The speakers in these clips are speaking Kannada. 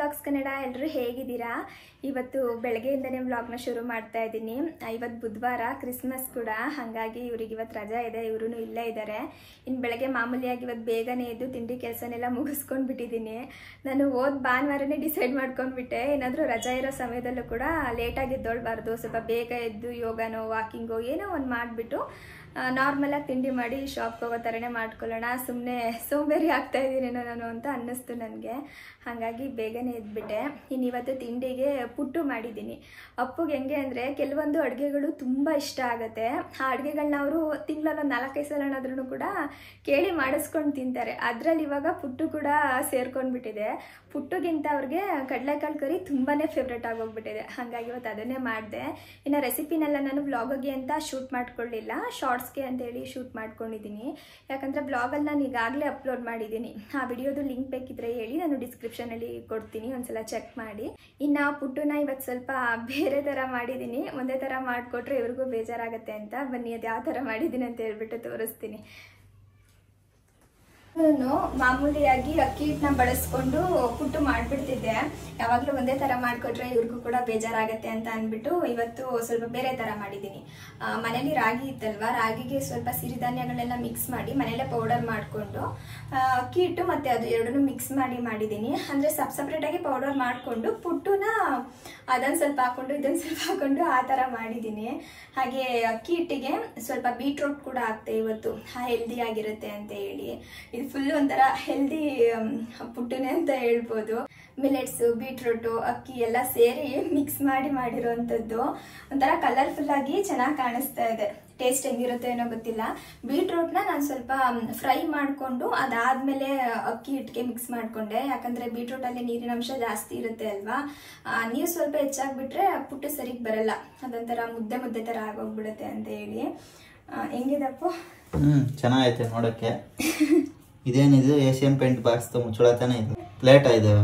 ವ್ಲಾಗ್ಸ್ ಕನ್ನಡ ಎಲ್ಲರೂ ಹೇಗಿದ್ದೀರಾ? ಇವತ್ತು ಬೆಳಗ್ಗೆಯಿಂದನೇ ವ್ಲಾಗ್ನ ಶುರು ಮಾಡ್ತಾ ಇದ್ದೀನಿ. ಇವತ್ತು ಬುಧವಾರ, ಕ್ರಿಸ್ಮಸ್ ಕೂಡ, ಹಾಗಾಗಿ ಇವ್ರಿಗೆ ಇವತ್ತು ರಜಾ ಇದೆ, ಇವರು ಇಲ್ಲೇ ಇದ್ದಾರೆ. ಇನ್ನು ಬೆಳಗ್ಗೆ ಮಾಮೂಲಿಯಾಗಿ ಇವತ್ತು ಬೇಗನೆ ಎದ್ದು ತಿಂಡಿ ಕೆಲಸನೆಲ್ಲ ಮುಗಿಸ್ಕೊಂಡು ಬಿಟ್ಟಿದ್ದೀನಿ. ನಾನು ಭಾನುವಾರನೇ ಡಿಸೈಡ್ ಮಾಡ್ಕೊಂಡ್ಬಿಟ್ಟೆ, ಏನಾದರೂ ರಜಾ ಇರೋ ಸಮಯದಲ್ಲೂ ಕೂಡ ಲೇಟಾಗಿ ಎದ್ದೊಳ್ಬಾರ್ದು, ಸ್ವಲ್ಪ ಬೇಗ ಎದ್ದು ಯೋಗನೋ ವಾಕಿಂಗೋ ಏನೋ ಒಂದು ಮಾಡಿಬಿಟ್ಟು ನಾರ್ಮಲಾಗಿ ತಿಂಡಿ ಮಾಡಿ ಶಾಪ್ಗೆ ಹೋಗೋ ಥರನೇ ಮಾಡ್ಕೊಳ್ಳೋಣ, ಸುಮ್ಮನೆ ಸೋಂಬೇರಿ ಆಗ್ತಾ ಇದ್ದೀನೇನೋ ನಾನು ಅಂತ ಅನ್ನಿಸ್ತು ನನಗೆ. ಹಾಗಾಗಿ ಬೇಗನೆ ಎದ್ಬಿಟ್ಟೆ. ಇನ್ನು ಇವತ್ತು ತಿಂಡಿಗೆ ಪುಟ್ಟು ಮಾಡಿದ್ದೀನಿ. ಅಪ್ಪುಗೆ ಹೆಂಗೆ ಅಂದರೆ ಕೆಲವೊಂದು ಅಡುಗೆಗಳು ತುಂಬ ಇಷ್ಟ ಆಗುತ್ತೆ. ಆ ಅಡುಗೆಗಳನ್ನ ಅವರು ತಿಂಗಳಲ್ಲಿ ಒಂದು 4-5 ಸಲನಾದ್ರೂ ಕೂಡ ಕೇಳಿ ಮಾಡಿಸ್ಕೊಂಡು ತಿಂತಾರೆ. ಅದರಲ್ಲಿ ಇವಾಗ ಪುಟ್ಟು ಕೂಡ ಸೇರ್ಕೊಂಡ್ಬಿಟ್ಟಿದೆ. ಪುಟ್ಟುಗಿಂತ ಅವ್ರಿಗೆ ಕಡಲೆಕಾಳು ಕರಿ ತುಂಬಾ ಫೇವ್ರೇಟ್ ಆಗೋಗ್ಬಿಟ್ಟಿದೆ. ಹಾಗಾಗಿ ಇವತ್ತು ಅದನ್ನೇ ಮಾಡಿದೆ. ಇನ್ನು ರೆಸಿಪಿನೆಲ್ಲ ನಾನು ವ್ಲಾಗಿಗೆ ಅಂತ ಶೂಟ್ ಮಾಡ್ಕೊಳ್ಳಿಲ್ಲ, ಶಾರ್ಟ್ಸ್ಗೆ ಅಂತೇಳಿ ಶೂಟ್ ಮಾಡ್ಕೊಂಡಿದ್ದೀನಿ. ಯಾಕಂದರೆ ಬ್ಲಾಗಲ್ಲಿ ನಾನು ಈಗಾಗಲೇ ಅಪ್ಲೋಡ್ ಮಾಡಿದ್ದೀನಿ. ಆ ವಿಡಿಯೋದು ಲಿಂಕ್ ಬೇಕಿದ್ರೆ ಹೇಳಿ, ನಾನು ಡಿಸ್ಕ್ರಿಪ್ಷನಲ್ಲಿ ಕೊಡ್ತೀನಿ, ಒಂದ್ಸಲ ಚೆಕ್ ಮಾಡಿ. ಇನ್ನು ಪುಟ್ಟುನ ಇವತ್ತು ಸ್ವಲ್ಪ ಬೇರೆ ಥರ ಮಾಡಿದ್ದೀನಿ. ಒಂದೇ ಥರ ಮಾಡಿಕೊಟ್ರೆ ಇವ್ರಿಗೂ ಬೇಜಾರಾಗುತ್ತೆ ಅಂತ. ಬನ್ನಿ ಅದು ಯಾವ ಥರ ಮಾಡಿದ್ದೀನಿ ಅಂತ ಹೇಳ್ಬಿಟ್ಟು ತೋರಿಸ್ತೀನಿ. ನಾನು ಮಾಮೂಲಿಯಾಗಿ ಅಕ್ಕಿ ಹಿಟ್ಟನ್ನ ಬಳಸ್ಕೊಂಡು ಪುಟ್ಟು ಮಾಡಿಬಿಡ್ತಿದ್ದೆ. ಯಾವಾಗಲೂ ಒಂದೇ ಥರ ಮಾಡಿಕೊಟ್ರೆ ಇವ್ರಿಗೂ ಕೂಡ ಬೇಜಾರಾಗತ್ತೆ ಅಂತ ಅಂದ್ಬಿಟ್ಟು ಇವತ್ತು ಸ್ವಲ್ಪ ಬೇರೆ ಥರ ಮಾಡಿದ್ದೀನಿ. ಮನೇಲಿ ರಾಗಿ ಇತ್ತಲ್ವ, ರಾಗಿಗೆ ಸ್ವಲ್ಪ ಸಿರಿಧಾನ್ಯಗಳನ್ನೆಲ್ಲ ಮಿಕ್ಸ್ ಮಾಡಿ ಮನೇಲೆ ಪೌಡರ್ ಮಾಡಿಕೊಂಡು ಅಕ್ಕಿ ಹಿಟ್ಟು ಮತ್ತು ಅದು ಎರಡನ್ನೂ ಮಿಕ್ಸ್ ಮಾಡಿದ್ದೀನಿ. ಅಂದರೆ ಸಪ್ರೇಟಾಗಿ ಪೌಡರ್ ಮಾಡಿಕೊಂಡು ಪುಟ್ಟುನ ಅದನ್ನು ಸ್ವಲ್ಪ ಹಾಕ್ಕೊಂಡು ಇದನ್ನು ಸ್ವಲ್ಪ ಹಾಕ್ಕೊಂಡು ಆ ಥರ ಮಾಡಿದ್ದೀನಿ. ಹಾಗೆ ಅಕ್ಕಿ ಹಿಟ್ಟಿಗೆ ಸ್ವಲ್ಪ ಬೀಟ್ರೂಟ್ ಕೂಡ ಹಾಕ್ತೆ ಇವತ್ತು, ಹೆಲ್ದಿ ಆಗಿರುತ್ತೆ ಅಂತ ಹೇಳಿ. ಇದು ಫುಲ್ ಒಂಥರ ಹೆಲ್ದಿ ಪುಟ್ಟುನೇ ಅಂತ ಹೇಳ್ಬೋದು. ಮಿಲೆಟ್ಸು, ಬೀಟ್ರೂಟು, ಅಕ್ಕಿ ಎಲ್ಲ ಸೇರಿ ಮಿಕ್ಸ್ ಮಾಡಿರೋವಂಥದ್ದು. ಒಂಥರ ಕಲರ್ಫುಲ್ಲಾಗಿ ಚೆನ್ನಾಗಿ ಕಾಣಿಸ್ತಾ ಇದೆ. ಟೇಸ್ಟ್ ಹೆಂಗಿರುತ್ತೆ ಏನೋ ಗೊತ್ತಿಲ್ಲ. ಬೀಟ್ರೂಟ್ನ ನಾನು ಸ್ವಲ್ಪ ಫ್ರೈ ಮಾಡಿಕೊಂಡು ಅದಾದಮೇಲೆ ಅಕ್ಕಿ ಹಿಟ್ಟಿಗೆ ಮಿಕ್ಸ್ ಮಾಡಿಕೊಂಡೆ. ಯಾಕಂದರೆ ಬೀಟ್ರೂಟಲ್ಲಿ ನೀರಿನ ಅಂಶ ಜಾಸ್ತಿ ಇರುತ್ತೆ ಅಲ್ವಾ, ನೀರು ಸ್ವಲ್ಪ ಹೆಚ್ಚಾಗ್ಬಿಟ್ರೆ ಪುಟ್ಟು ಸರಿಗೆ ಬರಲ್ಲ, ಅದೊಂಥರ ಮುದ್ದೆ ಥರ ಆಗೋಗ್ಬಿಡುತ್ತೆ ಅಂತ ಹೇಳಿ. ಹೆಂಗಿದಪ್ಪ? ಚೆನ್ನಾಗೈತೆ ನೋಡೋಕ್ಕೆ. ಇದೇನಿದು ಏಷ್ಯನ್ ಪೇಂಟ್ ಬಾಕ್ಸ್ ಮುಚ್ಚಳ ತಾನೆ ಇದು? ಪ್ಲೇಟ್ ಇದೆ.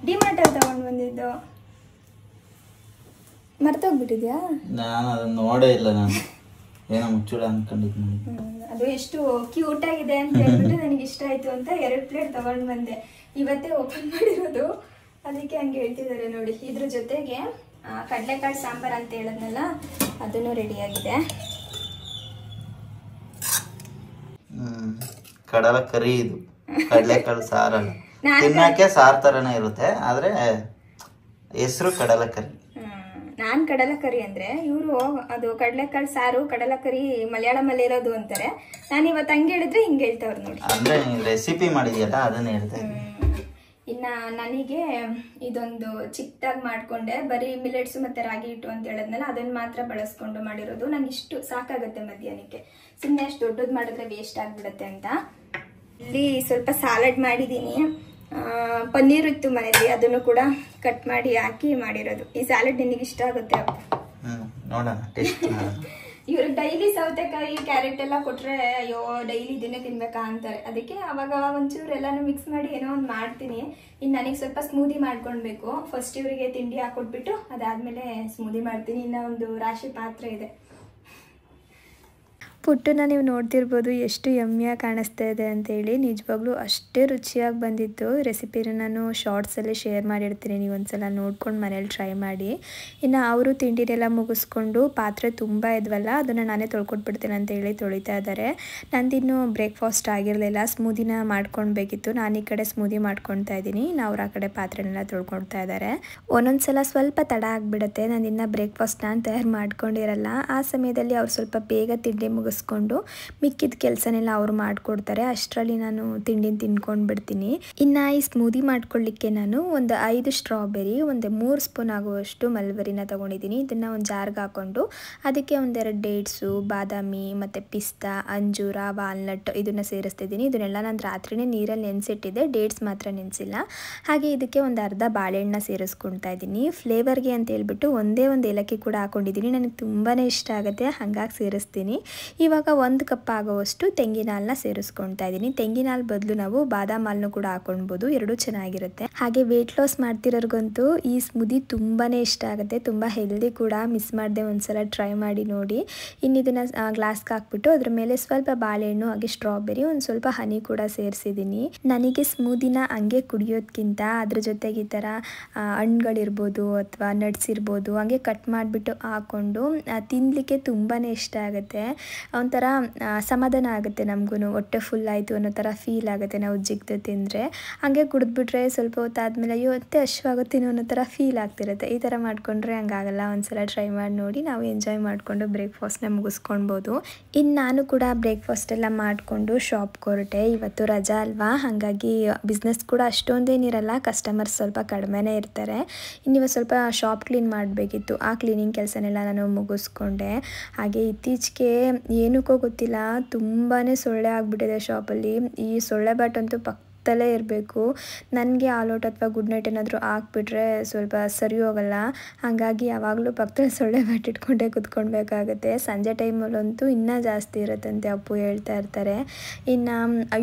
ಡಿಮಾರ್ಟಲ್ಲಿ ತಗೊಂಡು ಬಂದಿದ್ದು. ಮರ್ತೋಗ್ಬಿಟ್ಟಿದ್ಯಾ? ನಾನು ಅದನ್ನ ನೋಡೇ ಇಲ್ಲ, ನಾನು ಏನೋ ಮುಚ್ಚಳ ಅನ್ಕೊಂಡಿದ್ದೀನಿ. ಅದು ಎಷ್ಟು ಕ್ಯೂಟ್ ಆಗಿದೆ ಅಂತ ಹೇಳ್ಬಿಟ್ಟು ನನಗೆ ಇಷ್ಟ ಆಯ್ತು ಅಂತ 2 ಪ್ಲೇಟ್ ತಗೊಂಡು ಬಂದೆ. ಇವತ್ತೇ ಓಪನ್ ಮಾಡಿರೋದು, ಅದಕ್ಕೆ ಹಂಗೆ ಹೇಳ್ತಿದ್ದಾರೆ ನೋಡಿ. ಇದ್ರ ಜೊತೆಗೆ ಕಡಲೆಕಾಳು ಸಾಂಬಾರು ಅಂತ ಹೇಳಿದ್ನಲ್ಲ, ಅದನ್ನು ರೆಡಿಯಾಗಿದೆ. ಕಡಲ ಕರಿ ಇದು, ಕಡಲೆಕಾಳು ಸಾರಲ್ಲ. ತಿನ್ನಕ್ಕೆ ಸಾರ್ ತರನೇ ಇರುತ್ತೆ, ಆದ್ರೆ ಹೆಸರು ಕಡಲ ಕರಿ. ನಾನ್ ಕಡಲಕರಿ ಅಂದ್ರೆ ಇವರು ಅದು ಕಡಲೆಕಾಳು ಸಾರು, ಕಡಲಕರಿ ಮಲಯಾಳಮಲ್ಲಿ ಇರೋದು ಅಂತಾರೆ. ನಾನು ಇವತ್ತು ಹಂಗೆ ಹೇಳಿದ್ರೆ ಹಿಂಗೆ ಹೇಳ್ತಾವ್ರು ನೋಡಿ. ಅಂದ್ರೆ ರೆಸಿಪಿ ಮಾಡಿದ್ಯಲ್ಲ ಅದನ್ನ ಹೇಳ್ತಾ ಇದ್ದೀನಿ. ಇನ್ನ ನನಗೆ ಇದೊಂದು ಚಿಕ್ಕದಾಗಿ ಮಾಡ್ಕೊಂಡೆ. ಬರೀ ಮಿಲೆಟ್ಸ್ ಮತ್ತೆ ರಾಗಿ ಹಿಟ್ಟು ಅಂತ ಹೇಳಿದ್ನಲ್ಲ, ಅದನ್ನ ಮಾತ್ರ ಬಳಸ್ಕೊಂಡು ಮಾಡಿರೋದು. ನಂಗೆ ಇಷ್ಟು ಸಾಕಾಗುತ್ತೆ ಮಧ್ಯಾಹ್ನಕ್ಕೆ, ಸುಮ್ಮನೆ ಅಷ್ಟು ದೊಡ್ಡದು ಮಾಡಿದ್ರೆ ವೇಸ್ಟ್ ಆಗ್ಬಿಡುತ್ತೆ ಅಂತ. ಇಲ್ಲಿ ಸ್ವಲ್ಪ ಸಾಲಡ್ ಮಾಡಿದ್ದೀನಿ. ಪನ್ನೀರ್ ಇತ್ತು ಮನೇಲಿ, ಅದನ್ನು ಕೂಡ ಕಟ್ ಮಾಡಿ ಹಾಕಿ ಮಾಡಿರೋದು. ಈ ಸ್ಯಾಲಡ್ ನಿನಗೆ ಇಷ್ಟ ಆಗುತ್ತೆ ಅಪ್ಪ? ನೋಡೋಣ, ಟೇಸ್ಟ್ ಮಾಡೋಣ. ಇವ್ರಿಗೆ ಡೈಲಿ ಸೌತೆಕಾಯಿ, ಕ್ಯಾರೆಟ್ ಎಲ್ಲ ಕೊಟ್ರೆ ಅಯ್ಯೋ ಡೈಲಿ ಇದನ್ನೇ ತಿನ್ಬೇಕಾ ಅಂತಾರೆ. ಅದಕ್ಕೆ ಅವಾಗ ಒಂಚೂರು ಎಲ್ಲಾನು ಮಿಕ್ಸ್ ಮಾಡಿ ಏನೋ ಒಂದು ಮಾಡ್ತೀನಿ. ಇನ್ನು ನನಗೆ ಸ್ವಲ್ಪ ಸ್ಮೂದಿ ಮಾಡ್ಕೊಳ್ಬೇಕು. ಫಸ್ಟ್ ಇವರಿಗೆ ತಿಂಡಿ ಹಾಕೊಟ್ಬಿಟ್ಟು ಅದಾದ್ಮೇಲೆ ಸ್ಮೂದಿ ಮಾಡ್ತೀನಿ. ಇನ್ನು ಒಂದು ರಾಶಿ ಪಾತ್ರೆ ಇದೆ. ಪುಟ್ಟನ್ನ ನೀವು ನೋಡ್ತಿರ್ಬೋದು ಎಷ್ಟು ಯಮ್ಮಿಯಾಗಿ ಕಾಣಿಸ್ತಾ ಇದೆ ಅಂತೇಳಿ. ನಿಜವಾಗ್ಲೂ ಅಷ್ಟೇ ರುಚಿಯಾಗಿ ಬಂದಿತ್ತು. ರೆಸಿಪಿನ ನಾನು ಶಾರ್ಟ್ಸಲ್ಲಿ ಶೇರ್ ಮಾಡಿರ್ತೀನಿ, ನೀವು ಒಂದ್ಸಲ ನೋಡ್ಕೊಂಡು ಮನೇಲಿ ಟ್ರೈ ಮಾಡಿ. ಇನ್ನು ಅವರು ತಿಂಡಿನೆಲ್ಲ ಮುಗಿಸ್ಕೊಂಡು ಪಾತ್ರೆ ತುಂಬ ಇದ್ವಲ್ಲ, ಅದನ್ನು ನಾನೇ ತೊಳ್ಕೊಟ್ಬಿಡ್ತೀನಿ ಅಂತೇಳಿ ತೊಳಿತಾ ಇದ್ದಾರೆ. ನಂದಿನ್ನೂ ಬ್ರೇಕ್ಫಾಸ್ಟ್ ಆಗಿರಲಿಲ್ಲ, ಸ್ಮೂದಿನ ಮಾಡ್ಕೊಳ್ಬೇಕಿತ್ತು. ನಾನು ಈ ಕಡೆ ಸ್ಮೂದಿ ಮಾಡ್ಕೊಳ್ತಾ ಇದ್ದೀನಿ, ಇನ್ನು ಅವ್ರು ಆ ಕಡೆ ಪಾತ್ರೆನೆಲ್ಲ ತೊಳ್ಕೊಳ್ತಾ ಇದ್ದಾರೆ. ಒಂದೊಂದು ಸಲ ಸ್ವಲ್ಪ ತಡ ಆಗಿಬಿಡುತ್ತೆ, ನಾನು ಇನ್ನೂ ಬ್ರೇಕ್ಫಾಸ್ಟ್ ನಾನು ತಯಾರು ಮಾಡ್ಕೊಂಡಿರಲ್ಲ. ಆ ಸಮಯದಲ್ಲಿ ಅವ್ರು ಸ್ವಲ್ಪ ಬೇಗ ತಿಂಡಿ ಮುಗಿಸ್ಕೊಂಡು ಮಿಕ್ಕಿದ ಕೆಲಸನೆಲ್ಲ ಅವ್ರು ಮಾಡಿಕೊಡ್ತಾರೆ. ಅಷ್ಟರಲ್ಲಿ ನಾನು ತಿಂಡಿನ ತಿನ್ಕೊಂಡು ಬಿಡ್ತೀನಿ. ಇನ್ನು ಈ ಸ್ಮೂದಿ ಮಾಡ್ಕೊಳ್ಳಿಕ್ಕೆ ನಾನು ಒಂದು 5 ಸ್ಟ್ರಾಬೆರಿ, ಒಂದು 3 ಸ್ಪೂನ್ ಆಗುವಷ್ಟು ಮಲ್ಬರಿನ ತೊಗೊಂಡಿದ್ದೀನಿ. ಇದನ್ನು ಒಂದು ಜಾರ್ಗೆ ಹಾಕ್ಕೊಂಡು ಅದಕ್ಕೆ 1-2 ಡೇಟ್ಸು, ಬಾದಾಮಿ ಮತ್ತು ಪಿಸ್ತಾ, ಅಂಜೂರ, ವಾಲ್ನಟ್ ಇದನ್ನು ಸೇರಿಸ್ತಿದ್ದೀನಿ. ಇದನ್ನೆಲ್ಲ ನಾನು ರಾತ್ರಿನೇ ನೀರಲ್ಲಿ ನೆನೆಸಿಟ್ಟಿದ್ದೆ, ಡೇಟ್ಸ್ ಮಾತ್ರ ನೆನೆಸಿಲ್ಲ. ಹಾಗೆ ಇದಕ್ಕೆ ಒಂದು ಅರ್ಧ ಬಾಳೆಹಣ್ಣು ಸೇರಿಸ್ಕೊಳ್ತಾ ಇದ್ದೀನಿ. ಫ್ಲೇವರ್ಗೆ ಅಂತ ಹೇಳ್ಬಿಟ್ಟು ಒಂದೇ ಒಂದು ಏಲಕ್ಕಿ ಕೂಡ ಹಾಕ್ಕೊಂಡಿದ್ದೀನಿ. ನನಗೆ ತುಂಬಾ ಇಷ್ಟ ಆಗುತ್ತೆ, ಹಾಗಾಗಿ ಸೇರಿಸ್ತೀನಿ. ಇವಾಗ 1 ಕಪ್ ಆಗುವಷ್ಟು ತೆಂಗಿನ ಹಾಲನ್ನ ಸೇರಿಸ್ಕೊಳ್ತಾ ಇದ್ದೀನಿ. ತೆಂಗಿನ ಹಾಲು ಬದಲು ನಾವು ಬಾದಾಮ್ ಹಾಲನ್ನು ಕೂಡ ಹಾಕೊಳ್ಬೋದು, ಎರಡೂ ಚೆನ್ನಾಗಿರುತ್ತೆ. ಹಾಗೆ ವೆಯ್ಟ್ ಲಾಸ್ ಮಾಡ್ತಿರೋರ್ಗಂತೂ ಈ ಸ್ಮೂದಿ ತುಂಬಾ ಇಷ್ಟ ಆಗುತ್ತೆ, ತುಂಬ ಹೆಲ್ದಿ ಕೂಡ. ಮಿಸ್ ಮಾಡದೆ ಒಂದ್ಸಲ ಟ್ರೈ ಮಾಡಿ ನೋಡಿ. ಇನ್ನು ಇದನ್ನು ಗ್ಲಾಸ್ಗೆ ಹಾಕ್ಬಿಟ್ಟು ಅದ್ರ ಮೇಲೆ ಸ್ವಲ್ಪ ಬಾಳೆಹಣ್ಣು ಹಾಗೆ ಸ್ಟ್ರಾಬೆರಿ, ಒಂದು ಸ್ವಲ್ಪ ಹನಿ ಕೂಡ ಸೇರಿಸಿದ್ದೀನಿ. ನನಗೆ ಸ್ಮೂದಿನ ಹಂಗೆ ಕುಡಿಯೋದಕ್ಕಿಂತ ಅದ್ರ ಜೊತೆಗೆ ಈ ಥರ ಹಣ್ಣುಗಳಿರ್ಬೋದು ಅಥವಾ ನಟ್ಸ್ ಇರ್ಬೋದು ಹಂಗೆ ಕಟ್ ಮಾಡಿಬಿಟ್ಟು ಹಾಕ್ಕೊಂಡು ತಿನ್ನಲಿಕ್ಕೆ ತುಂಬಾ ಇಷ್ಟ ಆಗುತ್ತೆ. ಒಂಥರ ಸಮಾಧಾನ ಆಗುತ್ತೆ, ನಮಗೂ ಹೊಟ್ಟೆ ಫುಲ್ ಆಯಿತು ಅನ್ನೋ ಥರ ಫೀಲ್ ಆಗುತ್ತೆ ನಾವು ಜಿಗ್ದು ತಿಂದರೆ. ಹಾಗೆ ಕುಡಿದ್ಬಿಟ್ರೆ ಸ್ವಲ್ಪ ಹೊತ್ತಾದಮೇಲೆ ಅಯ್ಯೋ ಮತ್ತೆ ಹಶ್ವಾಗುತ್ತೀನೋ ಅನ್ನೋ ಥರ ಫೀಲ್ ಆಗ್ತಿರುತ್ತೆ. ಈ ಥರ ಮಾಡಿಕೊಂಡ್ರೆ ಹಂಗಾಗಲ್ಲ. ಒಂದ್ಸಲ ಟ್ರೈ ಮಾಡಿ ನೋಡಿ. ನಾವು ಎಂಜಾಯ್ ಮಾಡಿಕೊಂಡು ಬ್ರೇಕ್ಫಾಸ್ಟ್ನ ಮುಗಿಸ್ಕೊಳ್ಬೋದು. ಇನ್ನು ನಾನು ಕೂಡ ಬ್ರೇಕ್ಫಾಸ್ಟ್ ಎಲ್ಲ ಮಾಡಿಕೊಂಡು ಶಾಪ್ಗೆ ಹೊರಟೆ. ಇವತ್ತು ರಜಾ ಅಲ್ವಾ, ಹಾಗಾಗಿ ಬಿಸ್ನೆಸ್ ಕೂಡ ಅಷ್ಟೊಂದೇನಿರಲ್ಲ, ಕಸ್ಟಮರ್ಸ್ ಸ್ವಲ್ಪ ಕಡಿಮೆನೇ ಇರ್ತಾರೆ. ಇನ್ನಿವ ಸ್ವಲ್ಪ ಶಾಪ್ ಕ್ಲೀನ್ ಮಾಡಬೇಕಿತ್ತು, ಆ ಕ್ಲೀನಿಂಗ್ ಕೆಲಸನೆಲ್ಲ ನಾನು ಮುಗಿಸ್ಕೊಂಡೆ. ಹಾಗೆ ಇತ್ತೀಚೆಗೆ ಏನಕ್ಕೋ ಗೊತ್ತಿಲ್ಲ ತುಂಬಾ ಸೊಳ್ಳೆ ಆಗಿಬಿಟ್ಟಿದೆ ಶಾಪಲ್ಲಿ. ಈ ಸೊಳ್ಳೆ ಬ್ಯಾಟ್ ಅಂತೂ ಪಕ್ಕದಲ್ಲೇ ಇರಬೇಕು. ನನಗೆ ಆಲೌಟ್ ಅಥವಾ ಗುಡ್ ನೈಟ್ ಏನಾದರೂ ಹಾಕ್ಬಿಟ್ರೆ ಸ್ವಲ್ಪ ಸರಿ ಹೋಗಲ್ಲ. ಹಾಗಾಗಿ ಯಾವಾಗಲೂ ಪಕ್ಕದಲ್ಲಿ ಸೊಳ್ಳೆ ಬ್ಯಾಟ್ ಇಟ್ಕೊಂಡೇ ಕುತ್ಕೊಳ್ಬೇಕಾಗುತ್ತೆ. ಸಂಜೆ ಟೈಮಲ್ಲಂತೂ ಇನ್ನೂ ಜಾಸ್ತಿ ಇರುತ್ತಂತೆ, ಅಪ್ಪು ಹೇಳ್ತಾ ಇರ್ತಾರೆ. ಇನ್ನು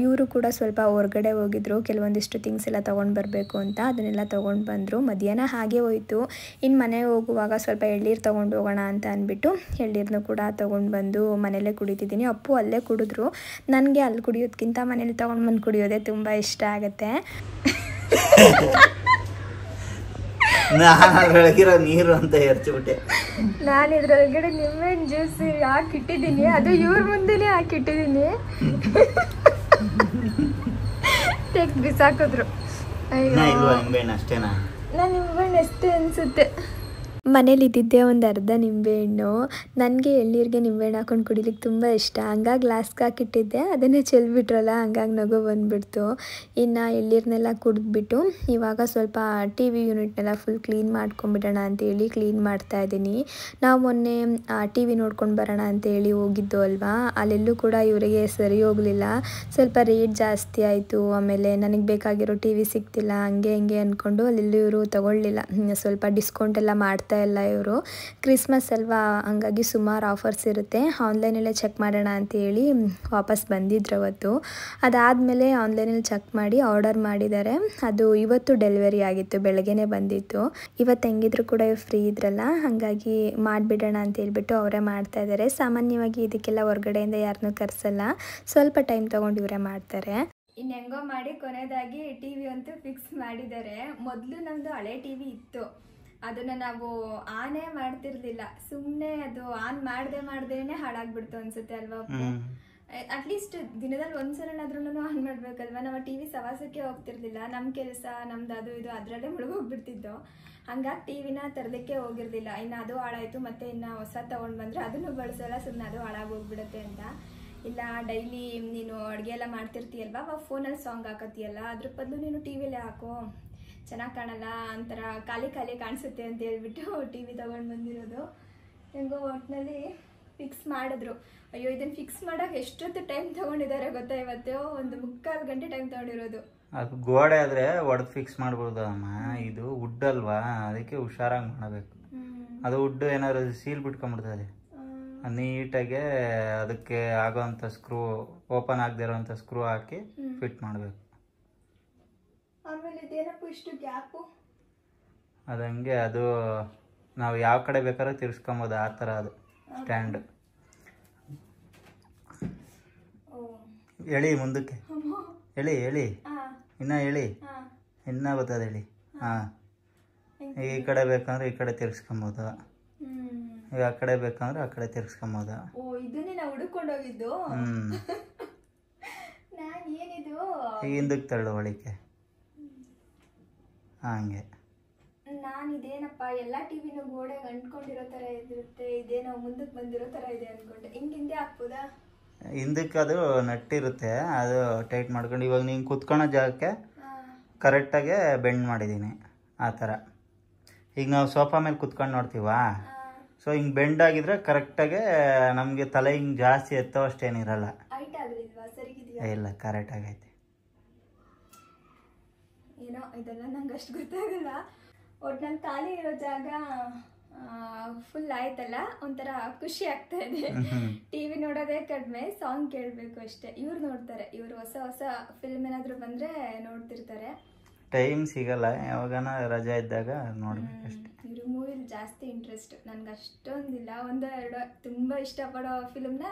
ಇವರು ಕೂಡ ಸ್ವಲ್ಪ ಹೊರಗಡೆ ಹೋಗಿದ್ರು, ಕೆಲವೊಂದಿಷ್ಟು ಥಿಂಗ್ಸ್ ಎಲ್ಲ ತೊಗೊಂಡು ಬರಬೇಕು ಅಂತ. ಅದನ್ನೆಲ್ಲ ತೊಗೊಂಡು ಬಂದರು. ಮಧ್ಯಾಹ್ನ ಹಾಗೆ ಹೋಯಿತು. ಇನ್ನು ಮನೆಗೆ ಹೋಗುವಾಗ ಸ್ವಲ್ಪ ಎಳ್ನೀರು ತೊಗೊಂಡು ಹೋಗೋಣ ಅಂತ ಅಂದ್ಬಿಟ್ಟು ಎಳ್ನೀರನ್ನು ಕೂಡ ತೊಗೊಂಡು ಬಂದು ಮನೇಲೇ ಕುಡಿತಿದ್ದೀನಿ. ಅಪ್ಪು ಅಲ್ಲೇ ಕುಡಿದ್ರು. ನನಗೆ ಅಲ್ಲಿ ಕುಡಿಯೋದಕ್ಕಿಂತ ಮನೇಲಿ ತೊಗೊಂಡು ಬಂದು ಕುಡಿಯೋದೇ ತುಂಬ ಇಷ್ಟ ಆಗುತ್ತೆ. ನಾನು ಬೆಳಗಿರೋ ನೀರು ಅಂತ ಎರಚಿಬಿಟ್ಟೆ. ನಾನು ಇದ್ರೊಳಗಡೆ ನಿಂಬೆಹಣ್ಣು ಜ್ಯೂಸ್ ಹಾಕಿಟ್ಟಿದ್ದೀನಿ, ಅದು ಇವ್ರ ಮುಂದೆನೇ ಹಾಕಿಟ್ಟಿದ್ದೀನಿ. ತೆಗ್ದು ಬಿಸಾಕಿದ್ರು. ಇಲ್ವಾ ನಿಂಬೆಹಣ್ಣು ಅಷ್ಟೇನಾ? ನಾನು ನಿಂಬೆಹಣ್ಣು ಅಷ್ಟೇ ಅನಿಸುತ್ತೆ. ಮನೇಲಿ ಇದ್ದಿದ್ದೆ ಒಂದು ಅರ್ಧ ನಿಂಬೆಹಣ್ಣು. ನನಗೆ ಎಳ್ನೀರಿಗೆ ನಿಂಬೆಹಣ್ಣು ಹಾಕೊಂಡು ಕುಡಿಲಿಕ್ಕೆ ತುಂಬ ಇಷ್ಟ. ಹಂಗಾಗಿ ಗ್ಲಾಸ್ಗೆ ಹಾಕಿಟ್ಟಿದ್ದೆ, ಅದನ್ನೇ ಚೆಲ್ಬಿಟ್ರಲ್ಲ, ಹಂಗಾಗಿ ನಗು ಬಂದುಬಿಡ್ತು. ಇನ್ನು ಎಳ್ನೀರನ್ನೆಲ್ಲ ಕುಡಿದ್ಬಿಟ್ಟು ಇವಾಗ ಸ್ವಲ್ಪ ಟಿ ವಿ ಯೂನಿಟ್ನೆಲ್ಲ ಫುಲ್ ಕ್ಲೀನ್ ಮಾಡ್ಕೊಂಬಿಡೋಣ ಅಂತೇಳಿ ಕ್ಲೀನ್ ಮಾಡ್ತಾಯಿದ್ದೀನಿ. ನಾವು ಮೊನ್ನೆ ಟಿ ವಿ ನೋಡ್ಕೊಂಡು ಬರೋಣ ಅಂತೇಳಿ ಹೋಗಿದ್ದು ಅಲ್ವಾ, ಅಲ್ಲೆಲ್ಲೂ ಕೂಡ ಇವರಿಗೆ ಸರಿ ಹೋಗಲಿಲ್ಲ. ಸ್ವಲ್ಪ ರೇಟ್ ಜಾಸ್ತಿ ಆಯಿತು, ಆಮೇಲೆ ನನಗೆ ಬೇಕಾಗಿರೋ ಟಿ ವಿ ಸಿಗ್ತಿಲ್ಲ, ಹಂಗೆ ಹಿಂಗೆ ಅಂದ್ಕೊಂಡು ಅಲ್ಲೆಲ್ಲೂ ಇವರು ತೊಗೊಳ್ಳಿಲ್ಲ. ಸ್ವಲ್ಪ ಡಿಸ್ಕೌಂಟ್ ಎಲ್ಲ ಮಾಡ್ತಾ ಇಲ್ಲ ಇವರು. ಕ್ರಿಸ್ಮಸ್ ಅಲ್ವಾ, ಹಂಗಾಗಿ ಸುಮಾರು ಆಫರ್ಸ್ ಇರುತ್ತೆ, ಆನ್ಲೈನಲ್ಲೇ ಚೆಕ್ ಮಾಡೋಣ ಅಂತೇಳಿ ವಾಪಸ್ ಬಂದಿದ್ರು ಅವತ್ತು. ಅದಾದಮೇಲೆ ಆನ್ಲೈನಲ್ಲಿ ಚೆಕ್ ಮಾಡಿ ಆರ್ಡರ್ ಮಾಡಿದ್ದಾರೆ. ಅದು ಇವತ್ತು ಡೆಲಿವರಿ ಆಗಿತ್ತು, ಬೆಳಗ್ಗೆನೇ ಬಂದಿತ್ತು. ಇವತ್ತು ಹೆಂಗಿದ್ರು ಕೂಡ ಇವ್ರು ಫ್ರೀ ಇದ್ರಲ್ಲ, ಹಾಗಾಗಿ ಮಾಡಿಬಿಡೋಣ ಅಂತ ಹೇಳ್ಬಿಟ್ಟು ಅವರೇ ಮಾಡ್ತಾ ಇದ್ದಾರೆ. ಸಾಮಾನ್ಯವಾಗಿ ಇದಕ್ಕೆಲ್ಲ ಹೊರಗಡೆಯಿಂದ ಯಾರನ್ನೂ ಕರೆಸಲ್ಲ, ಸ್ವಲ್ಪ ಟೈಮ್ ತೊಗೊಂಡು ಇವರೇ ಮಾಡ್ತಾರೆ. ಇನ್ನು ಹೆಂಗೋ ಮಾಡಿ ಕೊನೆಯದಾಗಿ ಟಿ ವಿ ಅಂತೂ ಫಿಕ್ಸ್ ಮಾಡಿದ್ದಾರೆ. ಮೊದಲು ನಮ್ಮದು ಹಳೆ ಟಿ ವಿ ಇತ್ತು, ಅದನ್ನು ನಾವು ಆನೇ ಮಾಡ್ತಿರ್ಲಿಲ್ಲ. ಸುಮ್ಮನೆ ಅದು ಆನ್ ಮಾಡ್ದೇನೆ ಹಾಳಾಗ್ಬಿಡ್ತು ಅನ್ಸುತ್ತೆ ಅಲ್ವಾ? ಅಟ್ಲೀಸ್ಟ್ ದಿನದಲ್ಲಿ ಒಂದ್ಸಲನಾದ್ರೂ ಆನ್ ಮಾಡ್ಬೇಕಲ್ವಾ? ನಾವು ಟಿ ವಿ ಸವಾಸಕ್ಕೆ ಹೋಗ್ತಿರ್ಲಿಲ್ಲ, ನಮ್ಮ ಕೆಲಸ ನಮ್ದು ಅದು ಇದು ಅದರಲ್ಲೇ ಮುಳುಗೋಗ್ಬಿಡ್ತಿದ್ದೋ. ಹಂಗಾಗಿ ಟಿ ವಿನ ತರಲಿಕ್ಕೆ ಹೋಗಿರ್ಲಿಲ್ಲ. ಇನ್ನು ಅದು ಹಾಳಾಯಿತು, ಮತ್ತೆ ಇನ್ನು ಹೊಸ ತೊಗೊಂಡು ಬಂದರೆ ಅದನ್ನು ಬಳಸೋಲ್ಲ, ಸುಮ್ಮನೆ ಅದು ಹಾಳಾಗೋಗ್ಬಿಡುತ್ತೆ ಅಂತ. ಇಲ್ಲ ಡೈಲಿ ನೀನು ಅಡುಗೆ ಎಲ್ಲ ಮಾಡ್ತಿರ್ತೀಯಲ್ವಾ, ಅವಾಗ ಫೋನಲ್ಲಿ ಸಾಂಗ್ ಹಾಕತ್ತೀಯಲ್ಲ, ಅದ್ರ ಬದಲು ನೀನು ಟಿ ವಿಲೇ ಹಾಕೋ, ಚೆನ್ನಾಗಿ ಕಾಣಲ್ಲ, ಒಂಥರ ಖಾಲಿ ಕಾಣಿಸುತ್ತೆ ಅಂತ ಹೇಳ್ಬಿಟ್ಟು ಟಿ ವಿ ತೊಗೊಂಡು ಬಂದಿರೋದು. ಹೆಂಗೋ ಒಟ್ಟಿನಲ್ಲಿ ಫಿಕ್ಸ್ ಮಾಡಿದ್ರು. ಅಯ್ಯೋ, ಇದನ್ನು ಫಿಕ್ಸ್ ಮಾಡೋಕೆ ಎಷ್ಟೊತ್ತು ಟೈಮ್ ತೊಗೊಂಡಿದ್ದಾರೆ ಗೊತ್ತಾ? ಇವತ್ತು 1.25 ಗಂಟೆ ಟೈಮ್ ತೊಗೊಂಡಿರೋದು. ಅದು ಗೋಡೆ ಆದರೆ ಒಡೆದು ಫಿಕ್ಸ್ ಮಾಡ್ಬೋದು ಅಮ್ಮ, ಇದು ವುಡ್ ಅಲ್ವಾ, ಅದಕ್ಕೆ ಹುಷಾರಾಗಿ ಮಾಡಬೇಕು. ಅದು ವುಡ್ ಏನಾದ್ರು ಸೀಲ್ ಬಿಟ್ಕೊಂಡ್ಬಿಡ್ತದೆ, ನೀಟಾಗೆ ಅದಕ್ಕೆ ಆಗೋವಂಥ ಸ್ಕ್ರೂ, ಓಪನ್ ಆಗದೆ ಇರೋವಂಥ ಸ್ಕ್ರೂ ಹಾಕಿ ಫಿಟ್ ಮಾಡಬೇಕು. ಆಮೇಲೆ ಇದೇನಪ್ಪ ಇಷ್ಟು ಗ್ಯಾಪು? ಅದು ಹಂಗೆ, ಅದು ನಾವು ಯಾವ ಕಡೆ ಬೇಕಾದ್ರೂ ತಿರ್ಸ್ಕೊಬೋದು, ಆ ಥರ ಅದು ಸ್ಟ್ಯಾಂಡ್. ಹೇಳಿ ಮುಂದಕ್ಕೆ, ಹೇಳಿ ಇನ್ನೂ ಹೇಳಿ, ಇನ್ನೂ ಗೊತ್ತದ ಹೇಳಿ. ಹಾಂ, ಈ ಕಡೆ ಬೇಕಂದ್ರೆ ಈ ಕಡೆ ತಿರ್ಸ್ಕೊಬೋದು, ಈಗ ಆ ಕಡೆ ಬೇಕಂದ್ರೆ ಆ ಕಡೆ ತಿರ್ಸ್ಕೊಬೋದು. ಇದನ್ನೇ ನಾವು ಹುಡುಕೊಂಡು ಹೋಗಿದ್ದು. ಏನಿದು ಈಗ ಹಿಂದಕ್ಕೆ ತಳ್ಳು ಒಳಿಕೆ, ಹಂಗೆ. ನಾನು ಇದೇನಪ್ಪ ಎಲ್ಲ ಟಿವಿನೂ ಗೋಡೆಗೆ ಅಂಟ್ಕೊಂಡಿರೋ ಥರ ಇದಿರುತ್ತೆ, ಇದೇನೋ ಮುಂದಕ್ಕೆ ಬಂದಿರೋ ಥರ ಇದೆ ಅಂದ್ಕೊಂಡೆ. ಹಿಂದೆ ಹಾಕ್ಬೋದಾ? ಹಿಂದಕ್ಕೆ ಅದು ನಟ್ಟಿರುತ್ತೆ, ಅದು ಟೈಟ್ ಮಾಡ್ಕೊಂಡು ಇವಾಗ ನೀನು ಕುತ್ಕೊಳ್ಳೋ ಜಾಗಕ್ಕೆ ಕರೆಕ್ಟಾಗೆ ಬೆಂಡ್ ಮಾಡಿದ್ದೀನಿ ಆ ಥರ. ಈಗ ನಾವು ಸೋಫಾ ಮೇಲೆ ಕುತ್ಕೊಂಡು ನೋಡ್ತೀವಾ, ಸೊ ಹಿಂಗೆ ಬೆಂಡ್ ಆಗಿದ್ರೆ ಕರೆಕ್ಟಾಗೆ ನಮಗೆ ತಲೆ ಹಿಂಗೆ ಜಾಸ್ತಿ ಎತ್ತೋ ಅಷ್ಟೇನಿರಲ್ಲ. ಇಲ್ಲ, ಕರೆಕ್ಟ್ ಆಗೈತೆ. ಏನೋ ಇದೆಲ್ಲ ನಂಗೆ ಅಷ್ಟು ಗೊತ್ತಾಗಲ್ಲ. ಒಟ್ನಲ್ಲಿ ಖಾಲಿ ಇರೋ ಜಾಗ ಫುಲ್ ಆಯ್ತಲ್ಲ, ಒಂಥರ ಖುಷಿ ಆಗ್ತಾ ಇದೆ. ಟಿವಿ ನೋಡೋದೇ ಕಡಿಮೆ, ಸಾಂಗ್ ಕೇಳಬೇಕು ಅಷ್ಟೇ. ಇವ್ರು ನೋಡ್ತಾರೆ, ಇವರು ಹೊಸ ಹೊಸ ಫಿಲ್ಮ್ ಏನಾದರೂ ಬಂದರೆ ನೋಡ್ತಿರ್ತಾರೆ. ಟೈಮ್ ಸಿಗಲ್ಲ, ಯಾವಾಗನ ರಜಾ ಇದ್ದಾಗ ನೋಡ್ಬೇಕಷ್ಟೆ. ಇವರು ಮೂವಿಲಿ ಜಾಸ್ತಿ ಇಂಟ್ರೆಸ್ಟ್, ನನ್ಗೆ ಅಷ್ಟೊಂದಿಲ್ಲ. ಒಂದು ಎರಡು ತುಂಬ ಇಷ್ಟಪಡೋ ಫಿಲ್ಮ್ನ